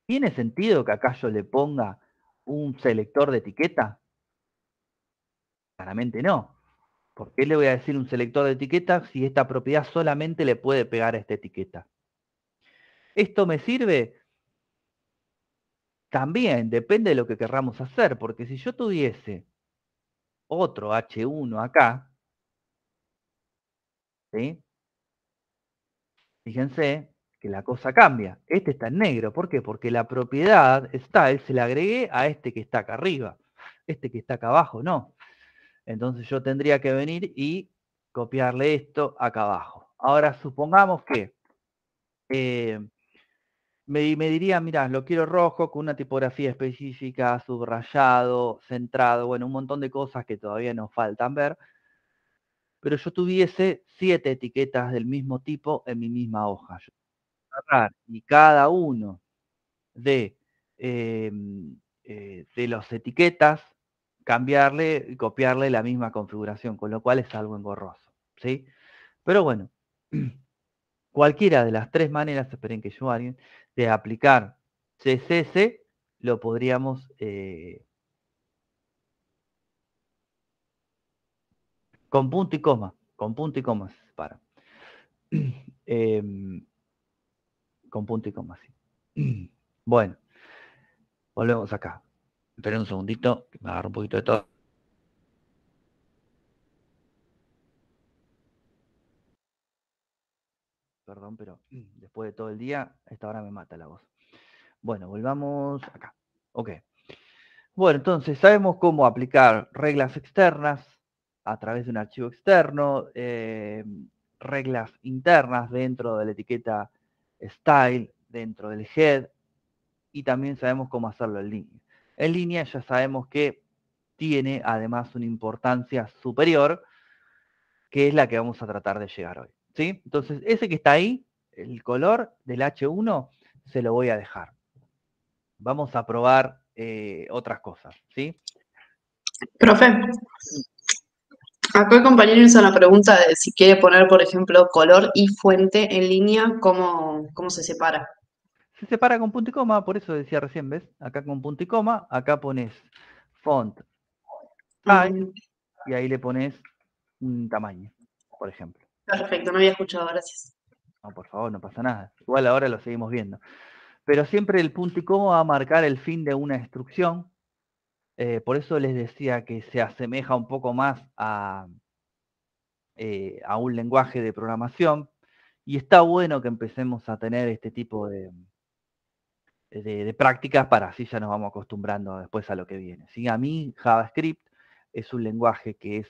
¿Tiene sentido que acá yo le ponga un selector de etiqueta? Claramente no. ¿Por qué le voy a decir un selector de etiqueta si esta propiedad solamente le puede pegar a esta etiqueta? ¿Esto me sirve? También depende de lo que querramos hacer, porque si yo tuviese otro H1 acá, ¿sí? Fíjense que la cosa cambia. Este está en negro. ¿Por qué? Porque la propiedad style se la agregué a este que está acá arriba. Este que está acá abajo, no. Entonces yo tendría que venir y copiarle esto acá abajo. Ahora supongamos que me diría, mira, lo quiero rojo con una tipografía específica, subrayado, centrado, bueno, un montón de cosas que todavía nos faltan ver, pero yo tuviese 7 etiquetas del mismo tipo en mi misma hoja. Yo agarrar y cada uno de las etiquetas, cambiarle y copiarle la misma configuración, con lo cual es algo engorroso, ¿sí? Pero bueno, cualquiera de las tres maneras, esperen que yo alguien, de aplicar CSS, lo podríamos con punto y coma se separa. con punto y coma, sí. Bueno, volvemos acá. Esperen un segundito, que me agarro un poquito de todo. Perdón, pero después de todo el día, a esta hora me mata la voz. Bueno, volvamos acá. Ok. Bueno, entonces sabemos cómo aplicar reglas externas a través de un archivo externo, reglas internas dentro de la etiqueta style, dentro del head, y también sabemos cómo hacerlo en línea. En línea ya sabemos que tiene además una importancia superior, que es la que vamos a tratar de llegar hoy, ¿sí? Entonces, ese que está ahí, el color del H1, se lo voy a dejar. Vamos a probar otras cosas, ¿sí? Profe, acá el compañero hizo la pregunta de si quiere poner, por ejemplo, color y fuente en línea, ¿cómo se separa? Se separa con punto y coma, por eso decía recién, ¿ves? Acá con punto y coma, acá pones font size y ahí le pones un tamaño, por ejemplo. Perfecto, no había escuchado, gracias. No, por favor, no pasa nada. Igual ahora lo seguimos viendo. Pero siempre el punto y coma va a marcar el fin de una instrucción. Por eso les decía que se asemeja un poco más a un lenguaje de programación. Y está bueno que empecemos a tener este tipo de prácticas para así ya nos vamos acostumbrando después a lo que viene. ¿Sí? A mí JavaScript es un lenguaje que es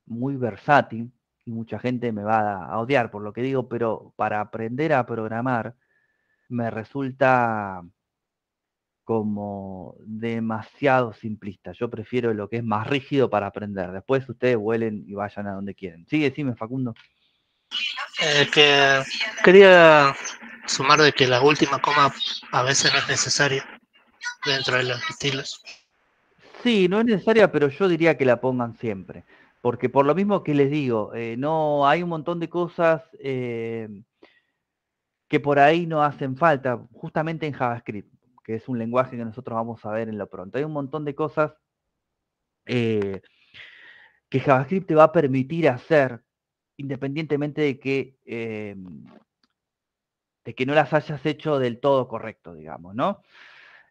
muy versátil y mucha gente me va a odiar por lo que digo, pero para aprender a programar me resulta como demasiado simplista. Yo prefiero lo que es más rígido para aprender. Después ustedes vuelen y vayan a donde quieren. Sí, decime, Facundo. Que quería sumar de que la última coma a veces no es necesaria dentro de los estilos. Sí, no es necesaria, pero yo diría que la pongan siempre. Porque por lo mismo que les digo, no hay un montón de cosas que por ahí no hacen falta, justamente en JavaScript, que es un lenguaje que nosotros vamos a ver en lo pronto. Hay un montón de cosas que JavaScript te va a permitir hacer, independientemente de que no las hayas hecho del todo correcto, digamos, ¿no?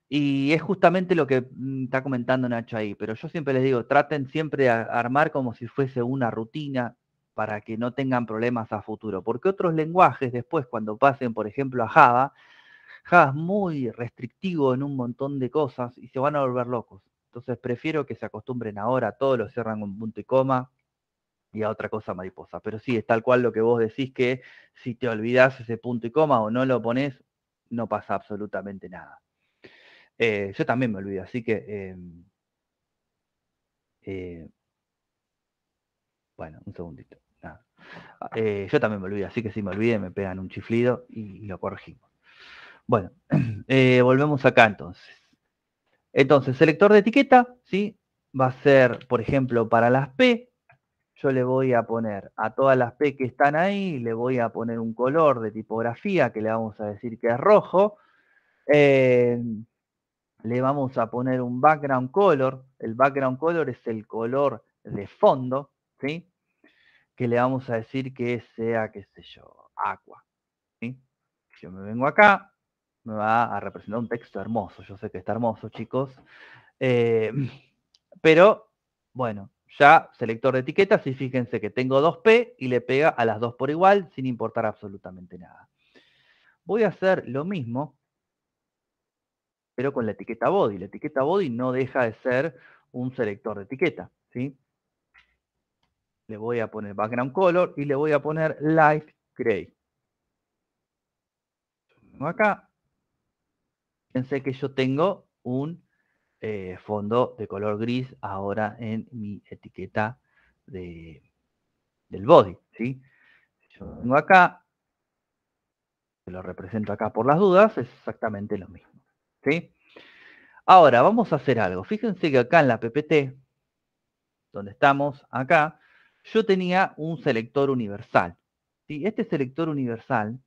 Y es justamente lo que está comentando Nacho ahí, pero yo siempre les digo, traten siempre de armar como si fuese una rutina para que no tengan problemas a futuro, porque otros lenguajes después, cuando pasen, por ejemplo, a Java es muy restrictivo en un montón de cosas y se van a volver locos. Entonces prefiero que se acostumbren ahora, todos lo cierran con punto y coma y a otra cosa mariposa. Pero sí, es tal cual lo que vos decís, que si te olvidás ese punto y coma o no lo pones, no pasa absolutamente nada. Yo también me olvido, así que bueno, un segundito. Nada. Yo también me olvido, así que si me olvide me pegan un chiflido y lo corregimos. Bueno, volvemos acá entonces. Entonces, selector de etiqueta, ¿sí? Va a ser, por ejemplo, para las P, yo le voy a poner a todas las P que están ahí, le voy a poner un color de tipografía que le vamos a decir que es rojo. Le vamos a poner un background color. El background color es el color de fondo, ¿sí? Que le vamos a decir que sea, qué sé yo, aqua, ¿sí? Yo me vengo acá, me va a representar un texto hermoso. Yo sé que está hermoso, chicos. Pero, bueno, ya selector de etiquetas y fíjense que tengo 2P y le pega a las dos por igual sin importar absolutamente nada. Voy a hacer lo mismo, pero con la etiqueta body. La etiqueta body no deja de ser un selector de etiqueta, ¿sí? Le voy a poner background color y le voy a poner light gray. Vengo acá. Fíjense que yo tengo un fondo de color gris ahora en mi etiqueta del body, ¿sí? Yo vengo acá, lo represento acá por las dudas, es exactamente lo mismo, ¿sí? Ahora, vamos a hacer algo. Fíjense que acá en la PPT, donde estamos, acá, yo tenía un selector universal, ¿sí? Este selector universal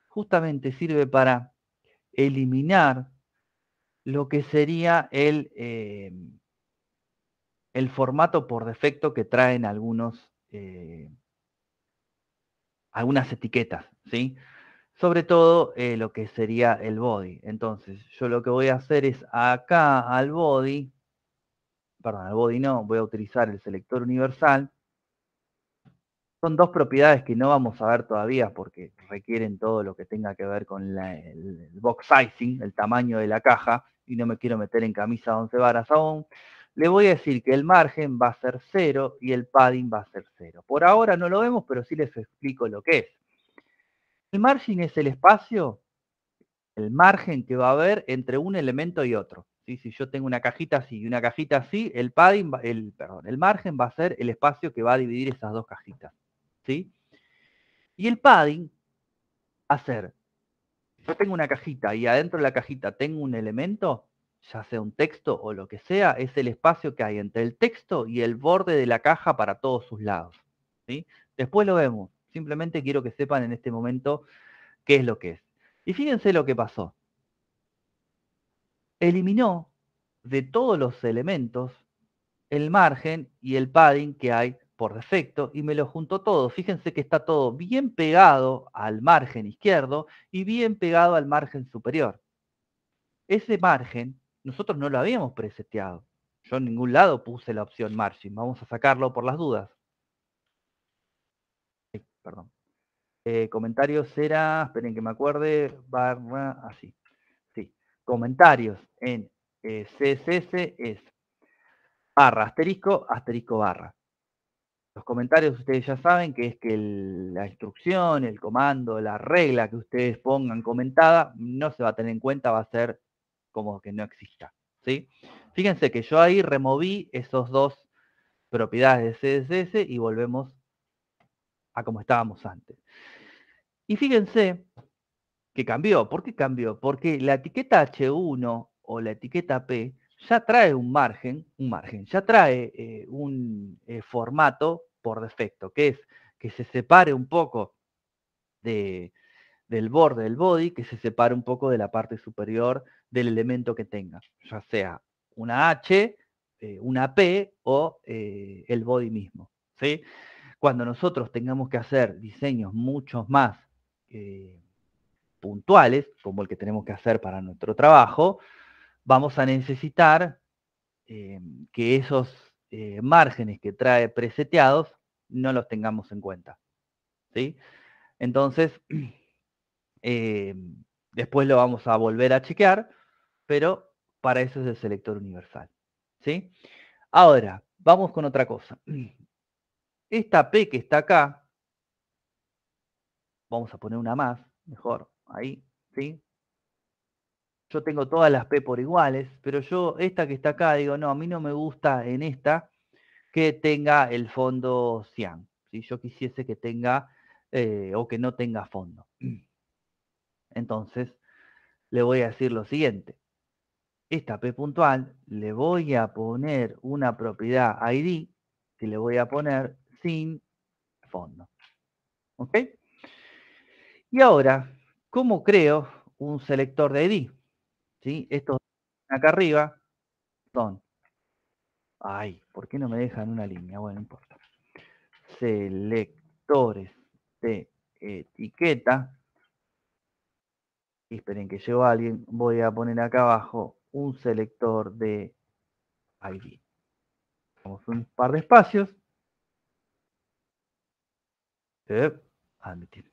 justamente sirve para eliminar lo que sería el formato por defecto que traen algunas etiquetas, ¿sí? sobre todo lo que sería el body. Entonces, yo lo que voy a hacer es acá al body no, voy a utilizar el selector universal. Son dos propiedades que no vamos a ver todavía porque requieren todo lo que tenga que ver con el box sizing, el tamaño de la caja, y no me quiero meter en camisa de 11 varas aún. Le voy a decir que el margen va a ser 0 y el padding va a ser 0. Por ahora no lo vemos, pero sí les explico lo que es. El margin es el espacio, el margen que va a haber entre un elemento y otro. ¿Sí? Si yo tengo una cajita así y una cajita así, el padding, el margen va a ser el espacio que va a dividir esas dos cajitas. ¿Sí? Y el padding va a ser, yo tengo una cajita y adentro de la cajita tengo un elemento, ya sea un texto o lo que sea, es el espacio que hay entre el texto y el borde de la caja para todos sus lados. ¿Sí? Después lo vemos. Simplemente quiero que sepan en este momento qué es lo que es. Y fíjense lo que pasó. Eliminó de todos los elementos el margen y el padding que hay por defecto y me lo juntó todo. Fíjense que está todo bien pegado al margen izquierdo y bien pegado al margen superior. Ese margen nosotros no lo habíamos preseteado. Yo en ningún lado puse la opción margin. Vamos a sacarlo por las dudas. Perdón. Comentarios era, esperen que me acuerde, barra, así. Sí. Comentarios en CSS es barra, asterisco, asterisco, barra. Los comentarios ustedes ya saben que es que la instrucción, el comando, la regla que ustedes pongan comentada no se va a tener en cuenta, va a ser como que no exista. ¿Sí? Fíjense que yo ahí removí esos dos propiedades de CSS y volvemos a como estábamos antes. Y fíjense que cambió. ¿Por qué cambió? Porque la etiqueta H1 o la etiqueta P ya trae un margen, ya trae un formato por defecto, que es que se separe un poco del borde del body, que se separe un poco de la parte superior del elemento que tenga, ya sea una H, una P o el body mismo. ¿Sí? Cuando nosotros tengamos que hacer diseños mucho más puntuales, como el que tenemos que hacer para nuestro trabajo, vamos a necesitar que esos márgenes que trae preseteados no los tengamos en cuenta. ¿Sí? Entonces, después lo vamos a volver a chequear, pero para eso es el selector universal. ¿Sí? Ahora, vamos con otra cosa. Esta P que está acá, vamos a poner una más, mejor, ahí, ¿sí? Yo tengo todas las P por iguales, pero yo esta que está acá, digo, no, a mí no me gusta en esta que tenga el fondo cian. Si yo quisiese que tenga o que no tenga fondo. Entonces, le voy a decir lo siguiente. Esta P puntual le voy a poner una propiedad ID que le voy a poner sin fondo. ¿Ok? Y ahora, ¿cómo creo un selector de ID? ¿Sí? Estos acá arriba son... Ay, ¿por qué no me dejan una línea? Bueno, no importa. Selectores de etiqueta. Y esperen que llevo a alguien. Voy a poner acá abajo un selector de ID. Vamos un par de espacios. Admitir.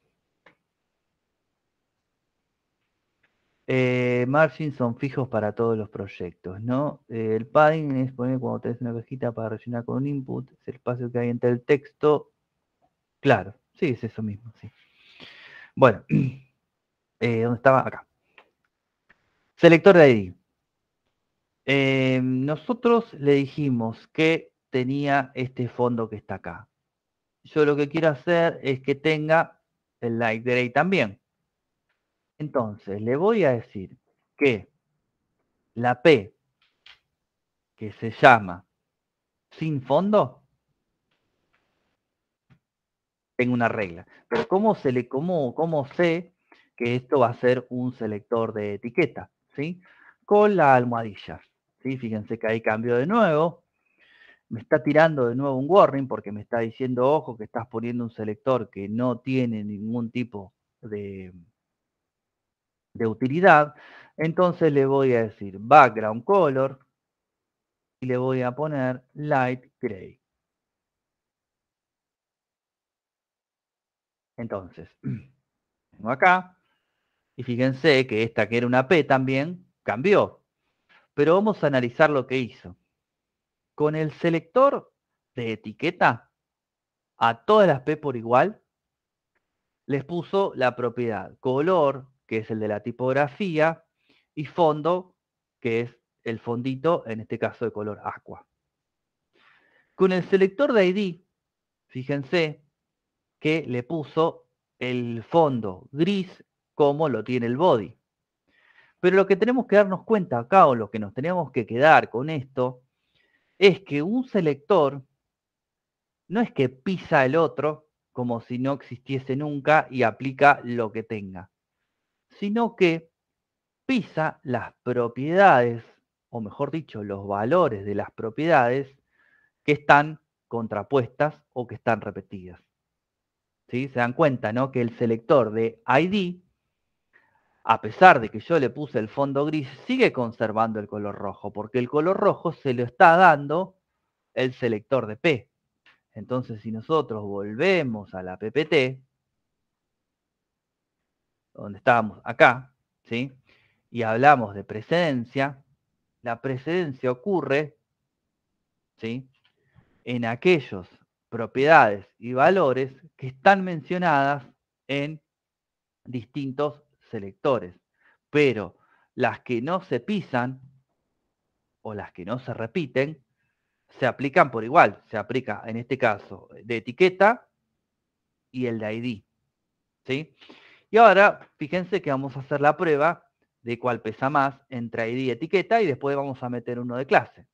Margins son fijos para todos los proyectos, ¿no? El padding es poner cuando tenés una cajita para rellenar con un input, es el espacio que hay entre el texto. Claro, sí, es eso mismo, sí. Bueno, ¿dónde estaba? Acá. Selector de ID. Nosotros le dijimos que tenía este fondo que está acá. Yo lo que quiero hacer es que tenga el light gray también. Entonces, le voy a decir que la P, que se llama sin fondo, tengo una regla. Pero ¿cómo sé que esto va a ser un selector de etiqueta? ¿Sí? Con la almohadilla. ¿Sí? Fíjense que ahí cambio de nuevo. Me está tirando de nuevo un warning porque me está diciendo, ojo, que estás poniendo un selector que no tiene ningún tipo de de utilidad, entonces le voy a decir background color y le voy a poner light gray. Entonces, vengo acá y fíjense que esta que era una P también cambió. Pero vamos a analizar lo que hizo. Con el selector de etiqueta, a todas las P por igual, les puso la propiedad color, que es el de la tipografía, y fondo, que es el fondito, en este caso de color aqua. Con el selector de ID, fíjense que le puso el fondo gris como lo tiene el body. Pero lo que tenemos que darnos cuenta acá, o lo que nos tenemos que quedar con esto, es que un selector no es que pisa el otro como si no existiese nunca y aplica lo que tenga, sino que pisa las propiedades, o mejor dicho, los valores de las propiedades que están contrapuestas o que están repetidas. ¿Sí? Se dan cuenta, ¿no? Que el selector de ID, a pesar de que yo le puse el fondo gris, sigue conservando el color rojo, porque el color rojo se lo está dando el selector de P. Entonces, si nosotros volvemos a la PPT, donde estábamos acá, ¿sí? Y hablamos de precedencia, la precedencia ocurre, ¿sí? En aquellas propiedades y valores que están mencionadas en distintos selectores, pero las que no se pisan o las que no se repiten, se aplican por igual. Se aplica en este caso de etiqueta y el de ID, ¿sí? Y ahora fíjense que vamos a hacer la prueba de cuál pesa más entre ID y etiqueta y después vamos a meter uno de clase.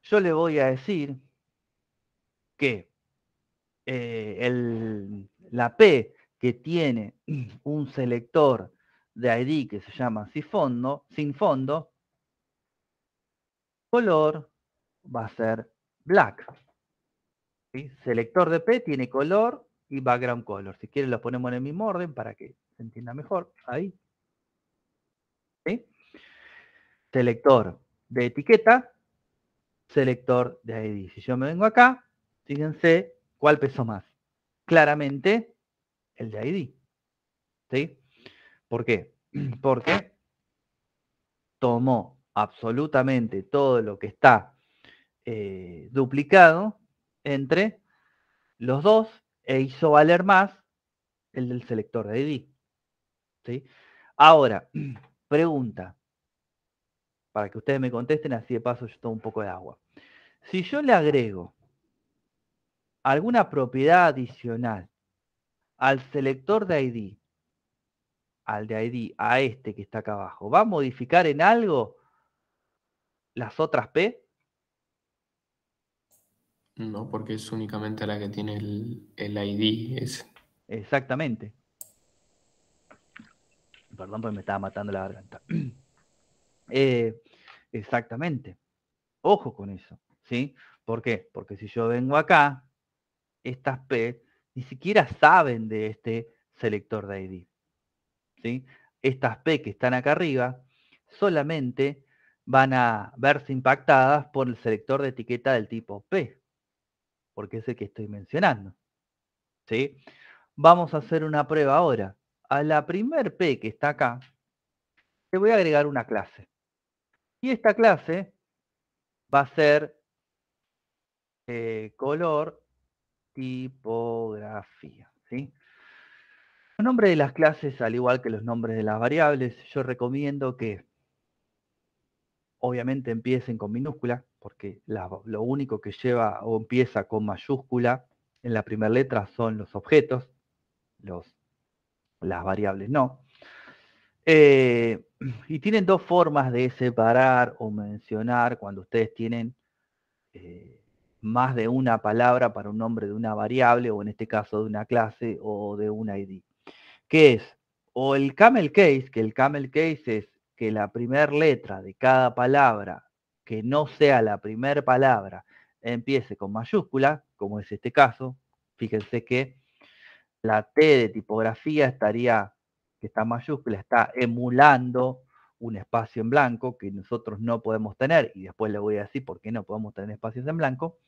Yo le voy a decir que la P que tiene un selector de ID que se llama sin fondo, color va a ser black. ¿Sí? Selector de P tiene color y background color. Si quieren lo ponemos en el mismo orden para que se entienda mejor. Ahí. ¿Sí? Selector de etiqueta, selector de ID. Si yo me vengo acá, fíjense cuál pesó más. Claramente el de ID. ¿Sí? ¿Por qué? Porque tomó absolutamente todo lo que está duplicado entre los dos e hizo valer más el del selector de ID. ¿Sí? Ahora, pregunta, para que ustedes me contesten, así de paso yo tomo un poco de agua. Si yo le agrego alguna propiedad adicional al selector de ID, al de ID, a este que está acá abajo, ¿va a modificar en algo las otras P? No, porque es únicamente la que tiene el ID ese. Exactamente. Perdón, porque me estaba matando la garganta. Exactamente. Ojo con eso, ¿sí? ¿Por qué? Porque si yo vengo acá, estas P ni siquiera saben de este selector de ID, ¿sí? Estas P que están acá arriba solamente van a verse impactadas por el selector de etiqueta del tipo P, porque es el que estoy mencionando, ¿sí? Vamos a hacer una prueba ahora. A la primer P que está acá, le voy a agregar una clase. Y esta clase va a ser color tipografía, ¿sí? Los nombres de las clases, al igual que los nombres de las variables, yo recomiendo que obviamente empiecen con minúscula, porque lo único que lleva o empieza con mayúscula en la primera letra son los objetos, las variables no. Y tienen dos formas de separar o mencionar cuando ustedes tienen más de una palabra para un nombre de una variable, o en este caso de una clase o de un ID. ¿Qué es? O el camel case, que el camel case es que la primera letra de cada palabra, que no sea la primera palabra, empiece con mayúscula, como es este caso. Fíjense que la T de tipografía estaría que está en mayúscula, está emulando un espacio en blanco que nosotros no podemos tener, y después le voy a decir por qué no podemos tener espacios en blanco,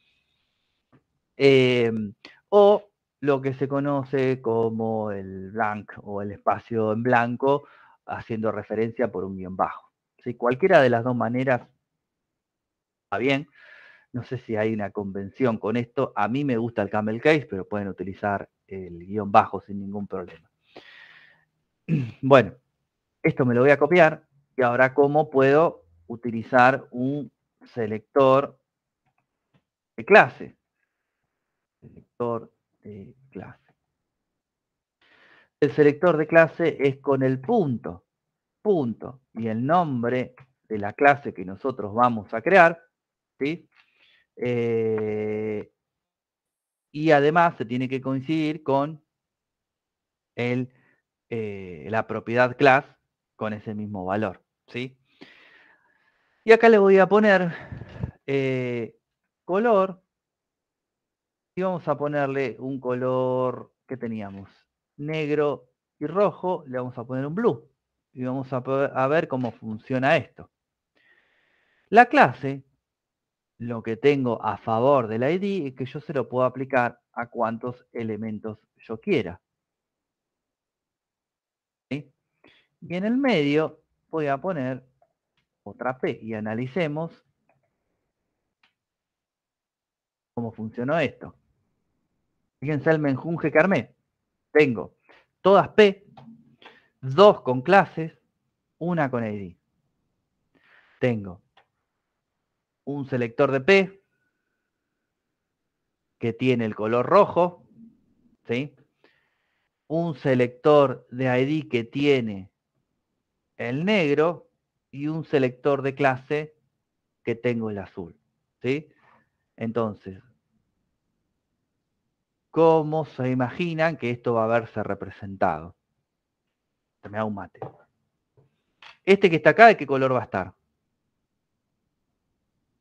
o lo que se conoce como el blank o el espacio en blanco, haciendo referencia por un guión bajo. ¿Sí? Cualquiera de las dos maneras está bien. No sé si hay una convención con esto. A mí me gusta el camel case, pero pueden utilizar el guión bajo sin ningún problema. Bueno, esto me lo voy a copiar. Y ahora, ¿cómo puedo utilizar un selector de clase? Selector de clase. El selector de clase es con el punto y el nombre de la clase que nosotros vamos a crear, ¿sí? Y además se tiene que coincidir con la propiedad class con ese mismo valor, ¿sí? Y acá le voy a poner color, y vamos a ponerle un color que teníamos, negro y rojo, le vamos a poner un blue, y vamos a ver cómo funciona esto. La clase, lo que tengo a favor del ID es que yo se lo puedo aplicar a cuantos elementos yo quiera. ¿Sí? Y en el medio voy a poner otra P y analicemos cómo funcionó esto. Fíjense el menjunje que armé. Tengo todas P, 2 con clases, una con ID. Tengo un selector de P que tiene el color rojo, ¿sí? Un selector de ID que tiene el negro y un selector de clase que tengo el azul, ¿sí? Entonces, ¿cómo se imaginan que esto va a verse representado? Se me da un mate. Este que está acá, ¿de qué color va a estar?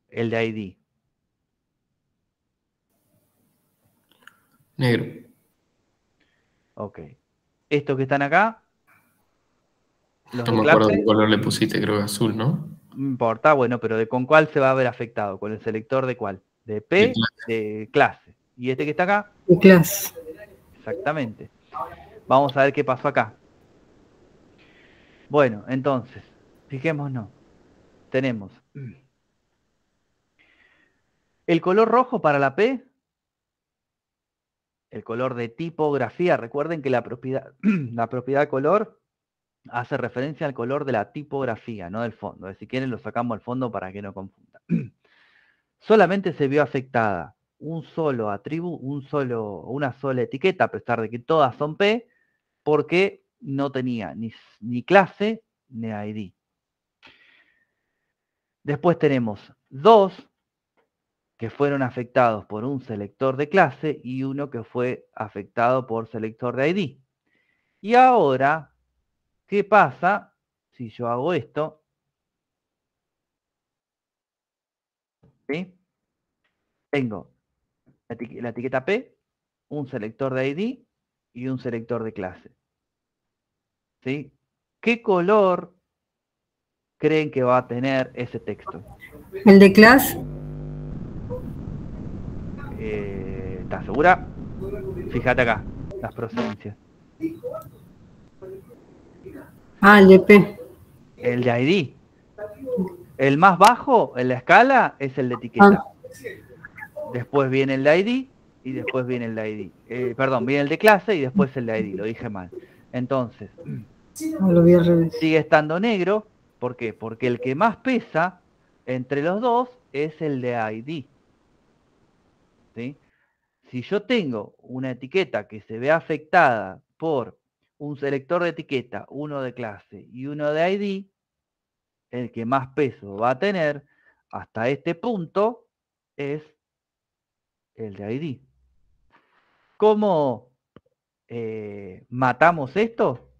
El de ID. Negro. Ok. Estos que están acá, los No de me acuerdo clase, qué color le pusiste, creo que azul, ¿no? no importa, bueno, pero ¿con cuál se va a ver afectado? ¿Con el selector de cuál? De P, de clase. ¿Y este que está acá? De clase. Exactamente. Vamos a ver qué pasó acá. Bueno, entonces, fijémonos. Tenemos el color rojo para la P, el color de tipografía. Recuerden que la propiedad color hace referencia al color de la tipografía, no del fondo. Si quieren lo sacamos al fondo para que no confunda. Solamente se vio afectada un solo atributo, una sola etiqueta, a pesar de que todas son P, porque no tenía ni clase ni ID. Después tenemos 2 que fueron afectados por un selector de clase y uno que fue afectado por selector de ID. Y ahora, ¿qué pasa si yo hago esto? ¿Sí? Tengo la etiqueta P, un selector de ID y un selector de clase. ¿Sí? ¿Qué color creen que va a tener ese texto? El de clase. ¿Estás segura? Fíjate acá, las procedencias. Ah, el de P. El de ID. El más bajo en la escala es el de etiqueta. Después viene el de ID y después viene el de ID. Perdón, viene el de clase y después el de ID, lo dije mal. Entonces, Lo vi al revés. sigue estando negro. ¿Por qué? Porque el que más pesa entre los dos es el de ID. ¿Sí? Si yo tengo una etiqueta que se ve afectada por un selector de etiqueta, uno de clase y uno de ID, el que más peso va a tener hasta este punto es el de ID. ¿Cómo matamos esto?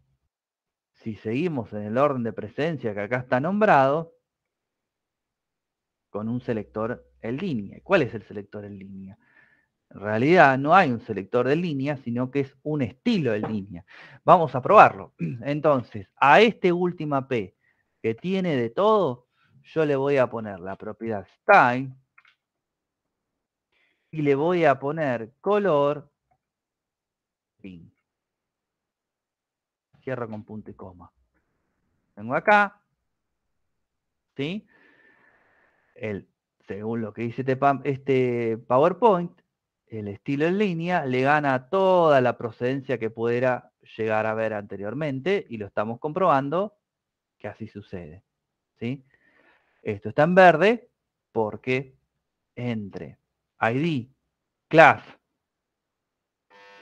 Si seguimos en el orden de presencia que acá está nombrado, con un selector en línea. ¿Cuál es el selector en línea? En realidad no hay un selector de línea, sino que es un estilo de línea. Vamos a probarlo. Entonces, a este última P que tiene de todo, yo le voy a poner la propiedad style y le voy a poner color green. Cierro con punto y coma. Vengo acá, ¿sí? Según lo que dice este PowerPoint, el estilo en línea le gana toda la procedencia que pudiera llegar a ver anteriormente y lo estamos comprobando que así sucede, ¿sí? Esto está en verde porque entre ID, class,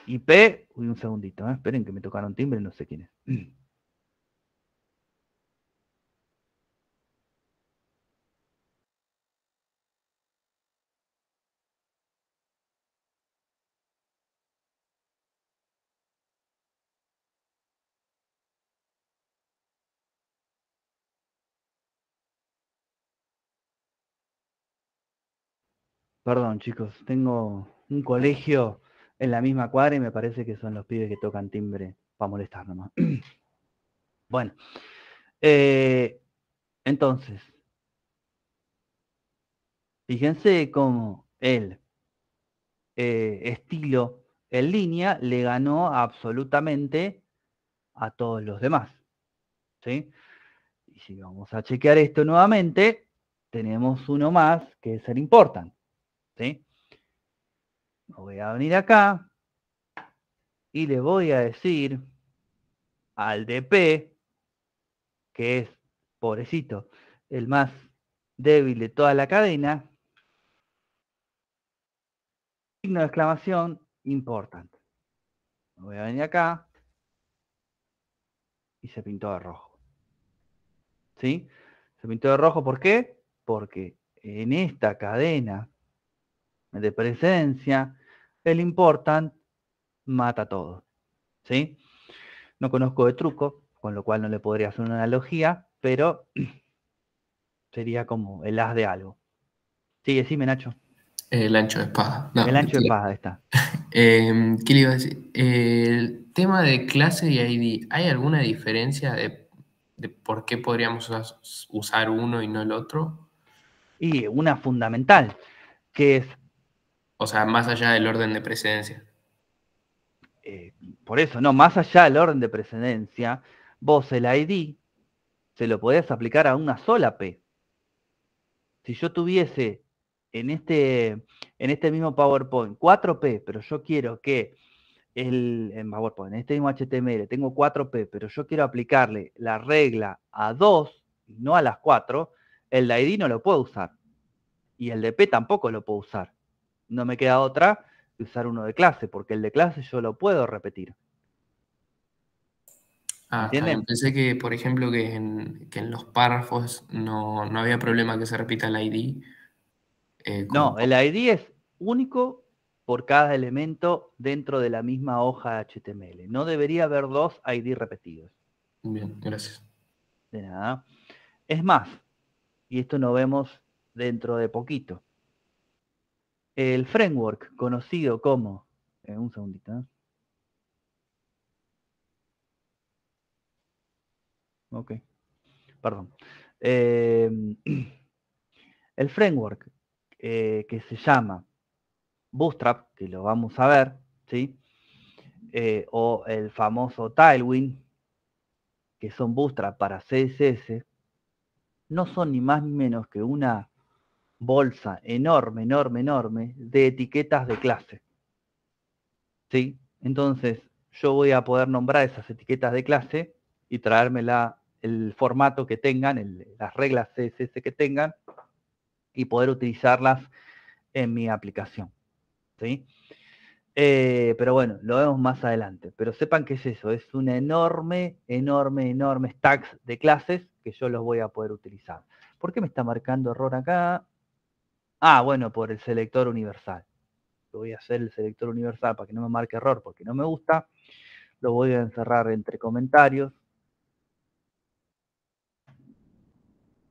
IP, uy, un segundito, esperen que me tocaron timbre, no sé quién es. Perdón, chicos, tengo un colegio en la misma cuadra y me parece que son los pibes que tocan timbre para molestar nomás. Bueno, entonces, fíjense cómo el estilo en línea le ganó absolutamente a todos los demás, ¿sí? Y si vamos a chequear esto nuevamente, tenemos uno más que es el important, ¿sí? Voy a venir acá y le voy a decir al DP, que es, pobrecito, el más débil de toda la cadena, signo de exclamación, important. Voy a venir acá y se pintó de rojo. ¿Sí? Se pintó de rojo, ¿por qué? Porque en esta cadena de precedencia, el important mata todo. ¿Sí? No conozco de truco, con lo cual no le podría hacer una analogía, pero sería como el as de algo. Sí, decime, Nacho. El ancho de espada. No, El ancho de mentira. espada está. ¿Qué le iba a decir? El tema de clase y ID, ¿hay alguna diferencia de por qué podríamos usar uno y no el otro? Y una fundamental, que es, O sea, más allá del orden de precedencia. por eso, no, más allá del orden de precedencia, vos el ID se lo podés aplicar a una sola P. Si yo tuviese en este mismo PowerPoint 4P, pero yo quiero que en PowerPoint, en este mismo HTML, tengo 4P, pero yo quiero aplicarle la regla a 2 y no a las 4, el de ID no lo puedo usar. Y el de P tampoco lo puedo usar. No me queda otra que usar uno de clase, porque el de clase yo lo puedo repetir. Ah, está bien. ¿Entienden? Pensé que, por ejemplo, que en los párrafos no había problema que se repita el ID. No, el ID es único por cada elemento dentro de la misma hoja de HTML. No debería haber dos ID repetidos. Bien, gracias. De nada. Es más, y esto lo vemos dentro de poquito, el framework conocido como... un segundito. Ok, perdón. El framework que se llama Bootstrap, que lo vamos a ver, ¿sí? O el famoso Tailwind, que son Bootstrap para CSS, no son ni más ni menos que una bolsa enorme, enorme, enorme de etiquetas de clase. ¿Sí? Entonces, yo voy a poder nombrar esas etiquetas de clase y traerme el formato que tengan, las reglas CSS que tengan, y poder utilizarlas en mi aplicación. ¿Sí? Pero bueno, lo vemos más adelante. Pero sepan que es eso, es un enorme, enorme, enorme stacks de clases que yo los voy a poder utilizar. ¿Por qué me está marcando error acá? Ah, bueno, por el selector universal. Lo voy a hacer el selector universal para que no me marque error porque no me gusta. Lo voy a encerrar entre comentarios.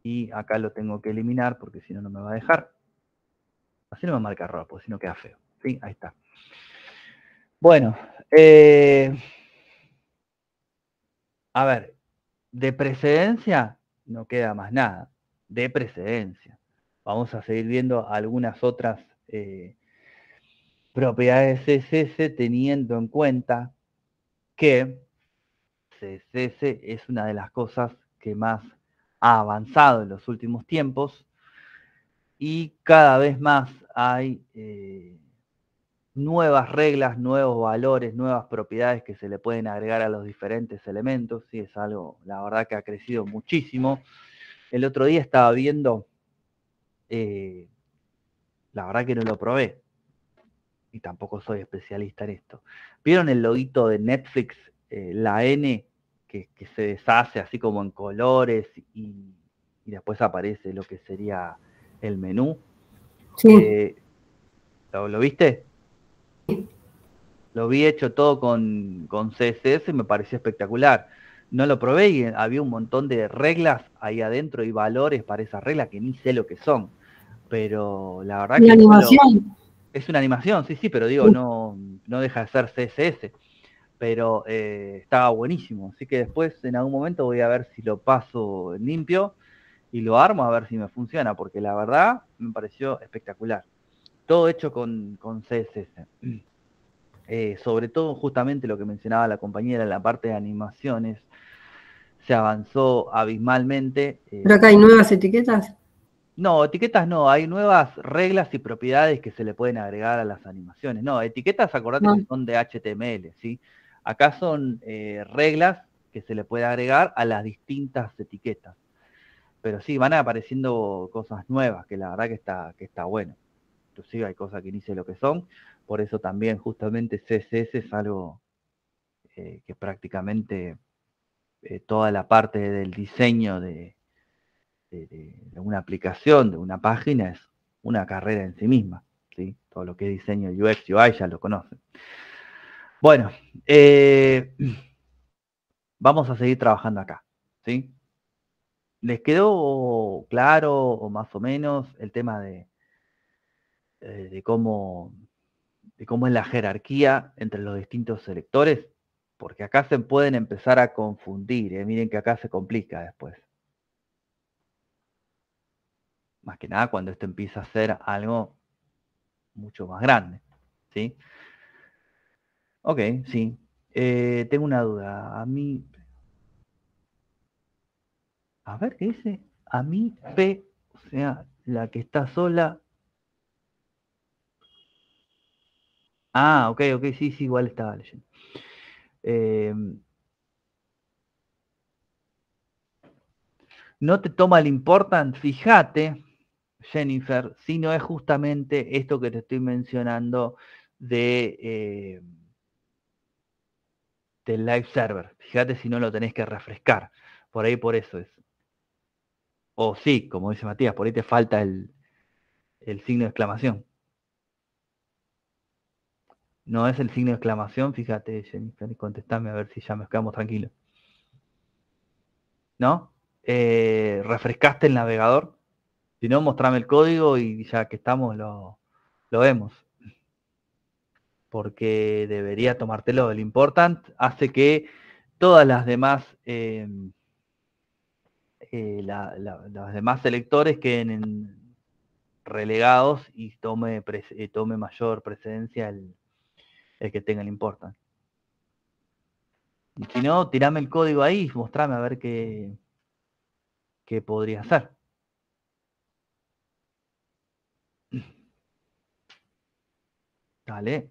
Y acá lo tengo que eliminar porque si no, no me va a dejar. Así no me marca error, porque si no queda feo. Sí, ahí está. Bueno, a ver, de precedencia no queda más nada. De precedencia. Vamos a seguir viendo algunas otras propiedades CSS teniendo en cuenta que CSS es una de las cosas que más ha avanzado en los últimos tiempos y cada vez más hay nuevas reglas, nuevos valores, nuevas propiedades que se le pueden agregar a los diferentes elementos. Sí, es algo, la verdad, que ha crecido muchísimo. El otro día estaba viendo, la verdad que no lo probé, y tampoco soy especialista en esto. ¿Vieron el loguito de Netflix, la N, que se deshace así como en colores y después aparece lo que sería el menú? Sí, ¿Lo viste? Lo vi hecho todo con CSS y me pareció espectacular. No lo probé y había un montón de reglas ahí adentro y valores para esas reglas que ni sé lo que son. Pero la verdad la que animación. es una animación, sí, pero digo, no deja de ser CSS. Pero estaba buenísimo. Así que después en algún momento voy a ver si lo paso limpio y lo armo a ver si me funciona, porque la verdad me pareció espectacular. Todo hecho con CSS. Sobre todo justamente lo que mencionaba la compañera en la parte de animaciones, se avanzó abismalmente. Pero acá hay nuevas etiquetas. No, etiquetas no, hay nuevas reglas y propiedades que se le pueden agregar a las animaciones. No, etiquetas, acordate No. que son de HTML, ¿sí? Acá son reglas que se le puede agregar a las distintas etiquetas. Pero sí, van apareciendo cosas nuevas, que la verdad que está bueno. Inclusive hay cosas que ni sé lo que son, por eso también justamente CSS es algo que prácticamente toda la parte del diseño de una aplicación, de una página, es una carrera en sí misma, ¿sí? Todo lo que es diseño UX, UI ya lo conocen. Bueno, vamos a seguir trabajando acá, ¿sí? ¿Les quedó claro o más o menos el tema de cómo es la jerarquía entre los distintos selectores? Porque acá se pueden empezar a confundir, miren que acá se complica después. Más que nada cuando esto empieza a ser algo mucho más grande, ¿sí? Ok, sí. Tengo una duda. A ver, ¿qué dice? A mí P, o sea, la que está sola. Ah, ok, sí, igual estaba leyendo. No te toma el important, fíjate, Jennifer, si no es justamente esto que te estoy mencionando del live server. Fíjate si no lo tenés que refrescar. Por ahí por eso es. O sí, como dice Matías, por ahí te falta el signo de exclamación. No es el signo de exclamación, fíjate, Jennifer, contestame a ver si ya nos quedamos tranquilos. ¿No? ¿Refrescaste el navegador? Si no, mostrame el código y ya que estamos lo vemos. Porque debería tomártelo. El important hace que todas las demás los demás selectores queden relegados y tome mayor precedencia el que tenga el important. Y si no, tirame el código ahí y mostrame a ver qué podría hacer. Dale.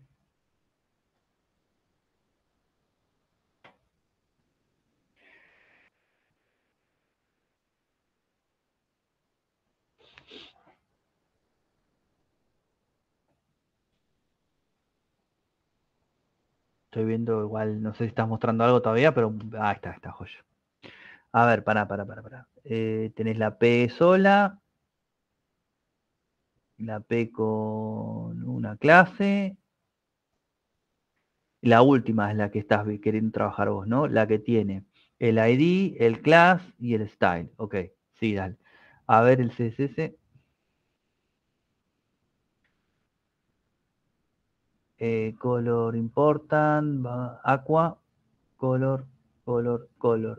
Estoy viendo igual, no sé si estás mostrando algo todavía, pero ahí está, joya. A ver, pará. Tenés la P sola, la P con una clase. La última es la que estás queriendo trabajar vos, ¿no? La que tiene el ID, el class y el style. Ok, sí, dale. A ver el CSS. color important, aqua, color.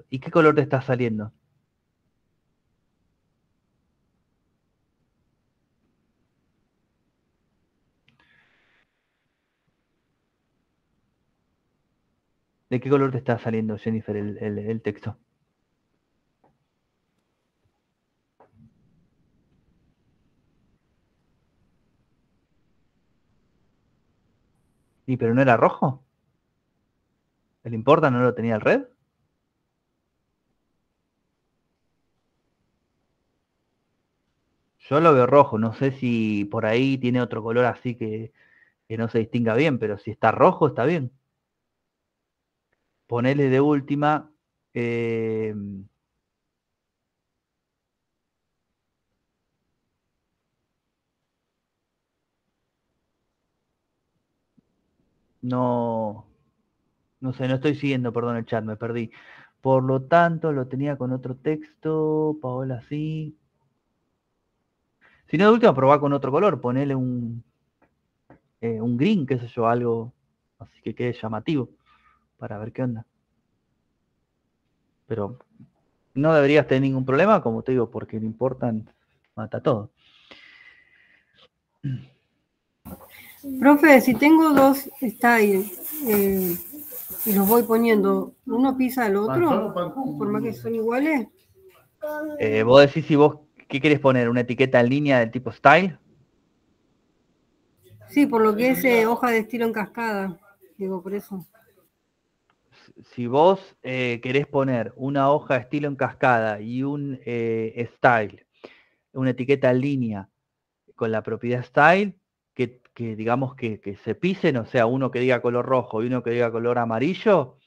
¿Y qué color te está saliendo? ¿De qué color te está saliendo, Jennifer, el texto? ¿Y pero no era rojo? ¿El importa no lo tenía el red? Yo lo veo rojo, no sé si por ahí tiene otro color así que no se distinga bien, pero si está rojo está bien. Ponele de última. No sé, no estoy siguiendo, perdón, el chat, me perdí. Por lo tanto, lo tenía con otro texto, Paola sí. Si no, de última, probá con otro color, ponele un green, qué sé yo, algo así que quede llamativo, para ver qué onda. Pero no deberías tener ningún problema, como te digo, porque no importan, mata todo. Profe, si tengo dos styles y los voy poniendo, ¿uno pisa al otro? Por más que son iguales. Vos decís si vos, ¿qué querés poner? ¿Una etiqueta en línea del tipo style? Sí, por lo que es hoja de estilo en cascada. Digo, por eso. Si vos querés poner una hoja de estilo en cascada y un style, una etiqueta en línea con la propiedad style, que digamos que se pisen, o sea, uno que diga color rojo y uno que diga color amarillo,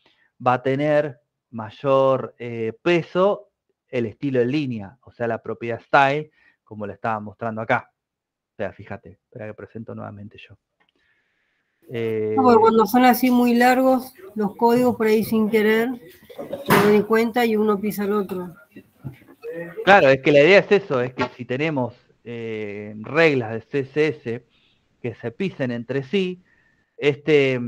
va a tener mayor peso el estilo en línea, o sea, la propiedad style, como lo estaba mostrando acá. O sea, fíjate, espera que presento nuevamente yo. Cuando son así muy largos, los códigos por ahí sin querer, me doy cuenta y uno pisa al otro. Claro, es que la idea es eso, es que si tenemos reglas de CSS que se pisen entre sí, esta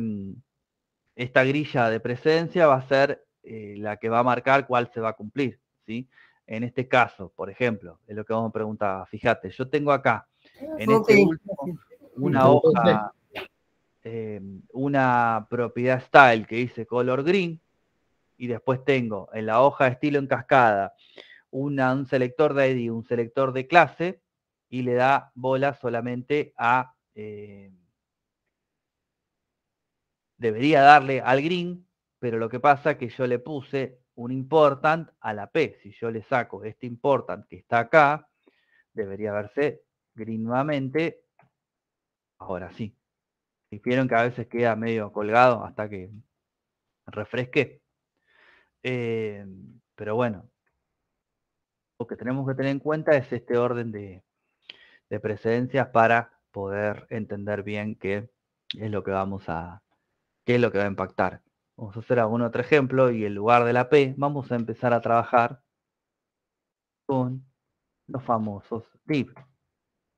grilla de presencia va a ser la que va a marcar cuál se va a cumplir, ¿sí? En este caso, por ejemplo, es lo que vamos a preguntar, fíjate, yo tengo acá, en este último, una hoja, una propiedad style que dice color green, y después tengo en la hoja de estilo en cascada un selector de ID, un selector de clase, y le da bola solamente a... debería darle al green, pero lo que pasa es que yo le puse un important a la P. Si yo le saco este important que está acá, debería verse green nuevamente. Ahora sí. Si vieron que a veces queda medio colgado hasta que refresque. Pero bueno, lo que tenemos que tener en cuenta es este orden de precedencias para poder entender bien qué es lo que qué es lo que va a impactar. Vamos a hacer algún otro ejemplo y en lugar de la P vamos a empezar a trabajar con los famosos div.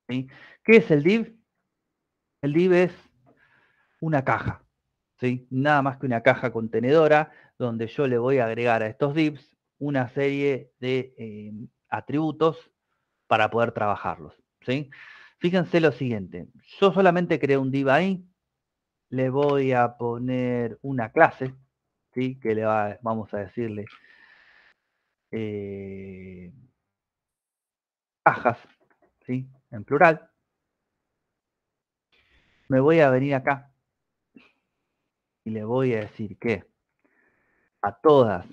¿Sí? ¿Qué es el div? El div es una caja, ¿sí? Nada más que una caja contenedora donde yo le voy a agregar a estos divs una serie de atributos para poder trabajarlos, ¿sí? Fíjense lo siguiente, yo solamente creo un div ahí, le voy a poner una clase, ¿sí? Que vamos a decirle cajas, ¿sí? En plural. Me voy a venir acá y le voy a decir que a todas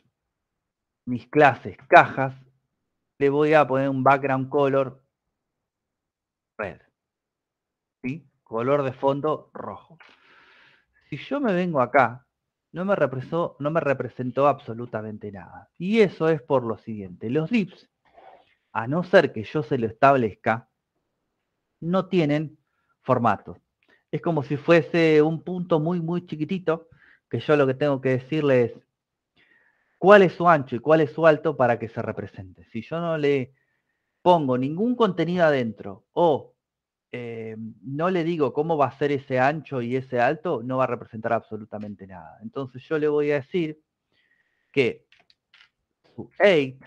mis clases cajas le voy a poner un background color red, ¿sí? Color de fondo rojo. Si yo me vengo acá, no me representó absolutamente nada. Y eso es por lo siguiente. Los divs, a no ser que yo se lo establezca, no tienen formato. Es como si fuese un punto muy, muy chiquitito, que yo lo que tengo que decirle es cuál es su ancho y cuál es su alto para que se represente. Si yo no le pongo ningún contenido adentro o no le digo cómo va a ser ese ancho y ese alto, no va a representar absolutamente nada. Entonces yo le voy a decir que su 8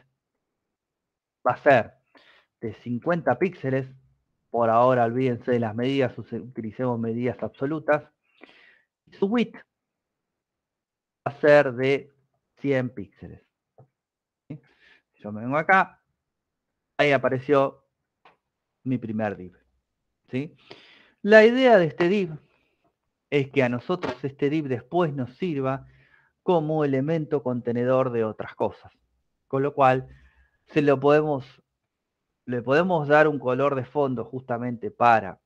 va a ser de 50 píxeles. Por ahora olvídense de las medidas, utilicemos medidas absolutas. Su width va a ser de 100 píxeles. ¿Sí? Yo me vengo acá, ahí apareció mi primer div. ¿Sí? La idea de este div es que a nosotros este div después nos sirva como elemento contenedor de otras cosas. Con lo cual, le podemos dar un color de fondo justamente para...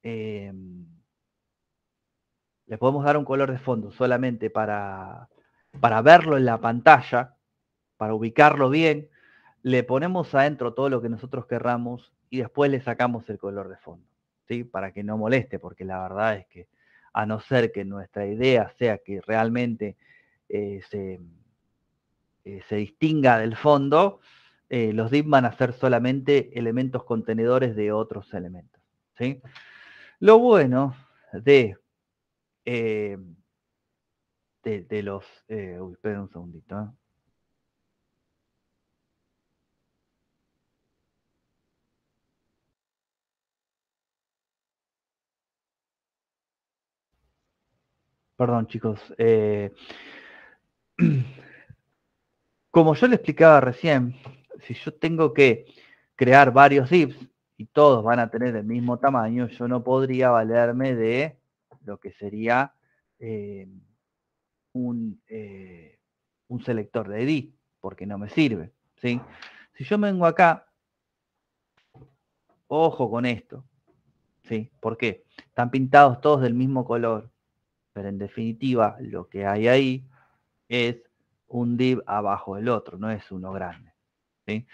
le podemos dar un color de fondo solamente para verlo en la pantalla, para ubicarlo bien. Le ponemos adentro todo lo que nosotros querramos y después le sacamos el color de fondo, ¿sí? Para que no moleste, porque la verdad es que a no ser que nuestra idea sea que realmente se distinga del fondo, los divs van a ser solamente elementos contenedores de otros elementos, ¿sí? Lo bueno de los... esperen un segundito, ¿eh? Perdón, chicos. Como yo le explicaba recién, si yo tengo que crear varios divs y todos van a tener el mismo tamaño, yo no podría valerme de lo que sería un selector de ID, porque no me sirve, ¿sí? Si yo me vengo acá, ojo con esto, ¿sí? ¿Por qué? Están pintados todos del mismo color, pero en definitiva lo que hay ahí es un div abajo del otro, no es uno grande, ¿sí?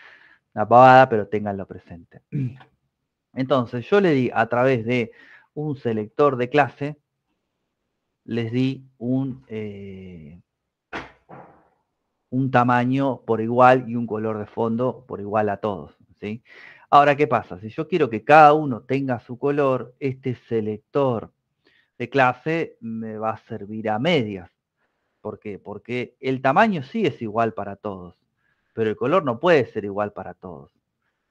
Una pavada, pero ténganlo presente. Entonces, yo le di a través de un selector de clase, les di un tamaño por igual y un color de fondo por igual a todos, ¿sí? Ahora, ¿qué pasa? Si yo quiero que cada uno tenga su color, este selector de clase me va a servir a medias. ¿Por qué? Porque el tamaño sí es igual para todos, pero el color no puede ser igual para todos.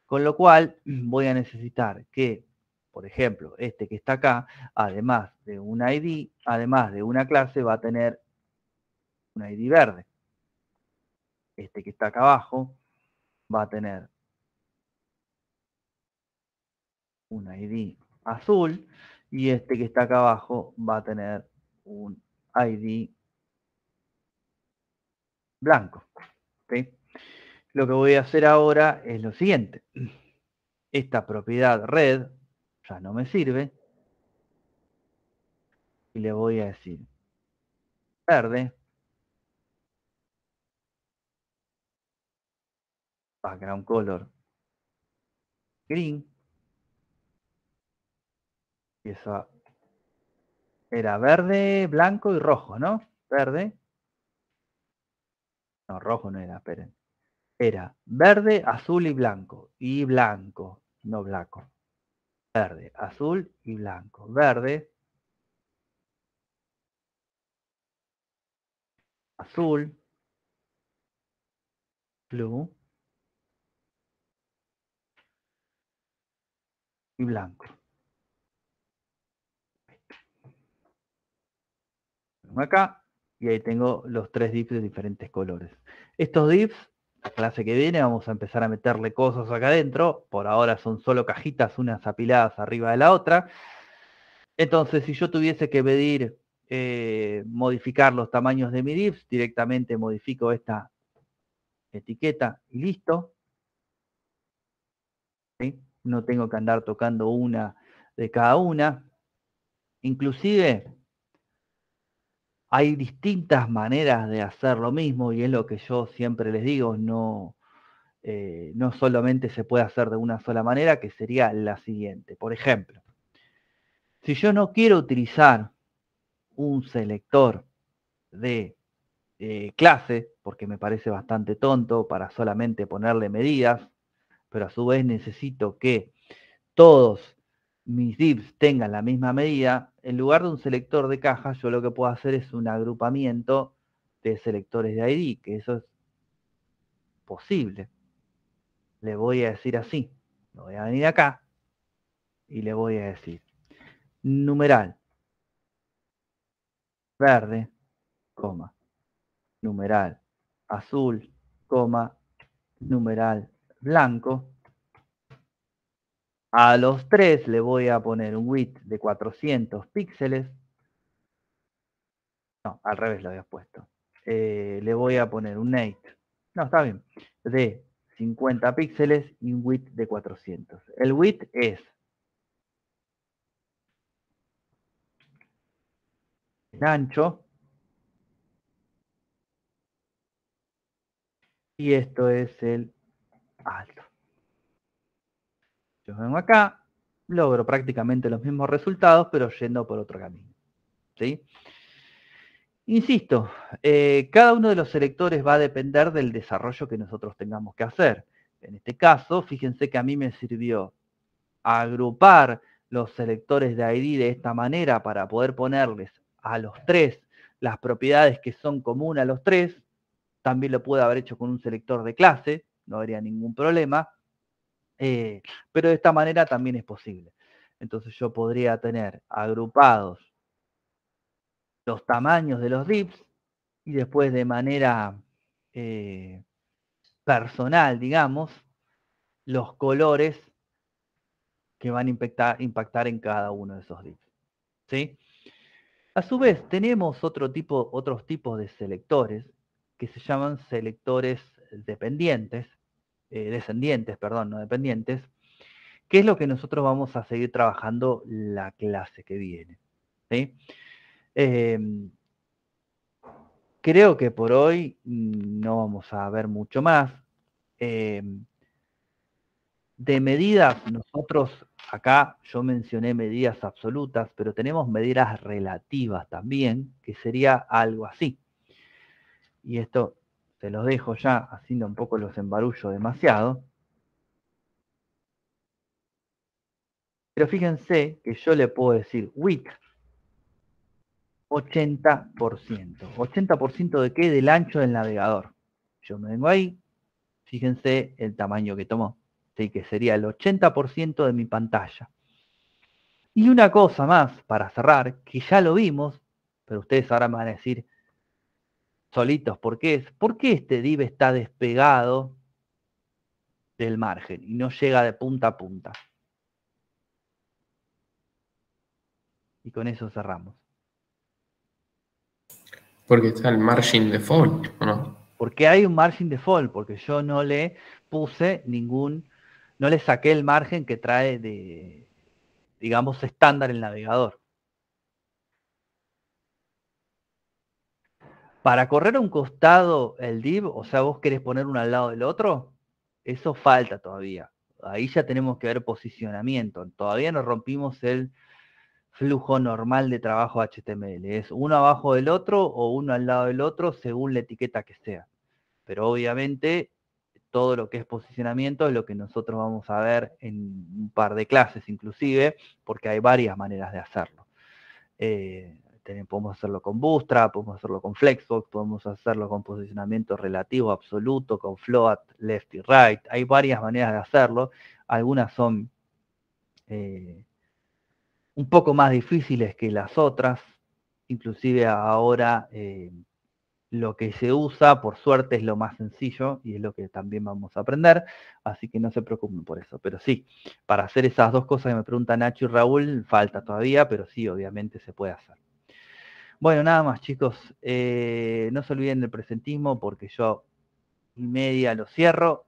Con lo cual, voy a necesitar que, por ejemplo, este que está acá, además de un ID, además de una clase, va a tener un ID verde. Este que está acá abajo va a tener un ID azul y este que está acá abajo va a tener un ID blanco. ¿Sí? Lo que voy a hacer ahora es lo siguiente. Esta propiedad red ya no me sirve y le voy a decir verde, background color green, y eso era verde, blanco y rojo, ¿no? Verde, no, rojo no era, esperen. Era verde, azul y blanco, no blanco. Verde, azul y blanco. Verde, azul, blue y blanco. Acá, y ahí tengo los 3 divs de diferentes colores. Estos divs, la clase que viene, vamos a empezar a meterle cosas acá adentro. Por ahora son solo cajitas, unas apiladas arriba de la otra. Entonces, si yo tuviese que pedir modificar los tamaños de mi divs, directamente modifico esta etiqueta y listo. ¿Sí? No tengo que andar tocando una de cada una. Inclusive hay distintas maneras de hacer lo mismo y es lo que yo siempre les digo, no solamente se puede hacer de una sola manera, que sería la siguiente. Por ejemplo, si yo no quiero utilizar un selector de clase, porque me parece bastante tonto para solamente ponerle medidas, pero a su vez necesito que todos mis divs tengan la misma medida, en lugar de un selector de caja, yo lo que puedo hacer es un agrupamiento de selectores de ID, que eso es posible. Le voy a decir así, lo voy a venir acá y le voy a decir numeral verde, coma, numeral azul, coma, numeral blanco. A los 3 le voy a poner un width de 400 píxeles. No, al revés lo había puesto. Le voy a poner un height. No, está bien. De 50 píxeles y un width de 400. El width es el ancho. Y esto es el alto. Yo vengo acá, logro prácticamente los mismos resultados, pero yendo por otro camino. ¿Sí? Insisto, cada uno de los selectores va a depender del desarrollo que nosotros tengamos que hacer. En este caso, fíjense que a mí me sirvió agrupar los selectores de ID de esta manera para poder ponerles a los 3 las propiedades que son comunes a los 3. También lo pude haber hecho con un selector de clase, no habría ningún problema. Pero de esta manera también es posible. Entonces yo podría tener agrupados los tamaños de los divs y después de manera personal, digamos, los colores que van a impactar en cada uno de esos divs. ¿Sí? A su vez, tenemos otros tipos de selectores que se llaman selectores descendientes, no dependientes, que es lo que nosotros vamos a seguir trabajando la clase que viene. ¿Sí? Creo que por hoy no vamos a ver mucho más. De medidas, nosotros acá yo mencioné medidas absolutas, pero tenemos medidas relativas también, que sería algo así. Y esto se los dejo ya, haciendo un poco los embarullo demasiado. Pero fíjense que yo le puedo decir width 80%. ¿80% de qué? Del ancho del navegador. Yo me vengo ahí, fíjense el tamaño que tomó, ¿sí? Que sería el 80% de mi pantalla. Y una cosa más para cerrar, que ya lo vimos, pero ustedes ahora me van a decir solitos por qué es. ¿Por qué este div está despegado del margen y no llega de punta a punta? Y con eso cerramos. Porque está el margin default, ¿o no? Porque hay un margin default, porque yo no le puse no le saqué el margen que trae de, digamos, estándar el navegador. Para correr a un costado el div, o sea, vos querés poner uno al lado del otro, eso falta todavía. Ahí ya tenemos que ver posicionamiento. Todavía no rompimos el flujo normal de trabajo HTML. Es uno abajo del otro o uno al lado del otro según la etiqueta que sea. Pero obviamente todo lo que es posicionamiento es lo que nosotros vamos a ver en un par de clases inclusive, porque hay varias maneras de hacerlo. Podemos hacerlo con Bootstrap, podemos hacerlo con Flexbox, podemos hacerlo con posicionamiento relativo, absoluto, con float, left y right. Hay varias maneras de hacerlo. Algunas son un poco más difíciles que las otras. Inclusive ahora lo que se usa, por suerte, es lo más sencillo y es lo que también vamos a aprender, así que no se preocupen por eso. Pero sí, para hacer esas dos cosas que me preguntan Nacho y Raúl, falta todavía, pero sí, obviamente se puede hacer. Bueno, nada más, chicos. No se olviden del presentismo porque yo y media lo cierro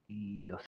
y lo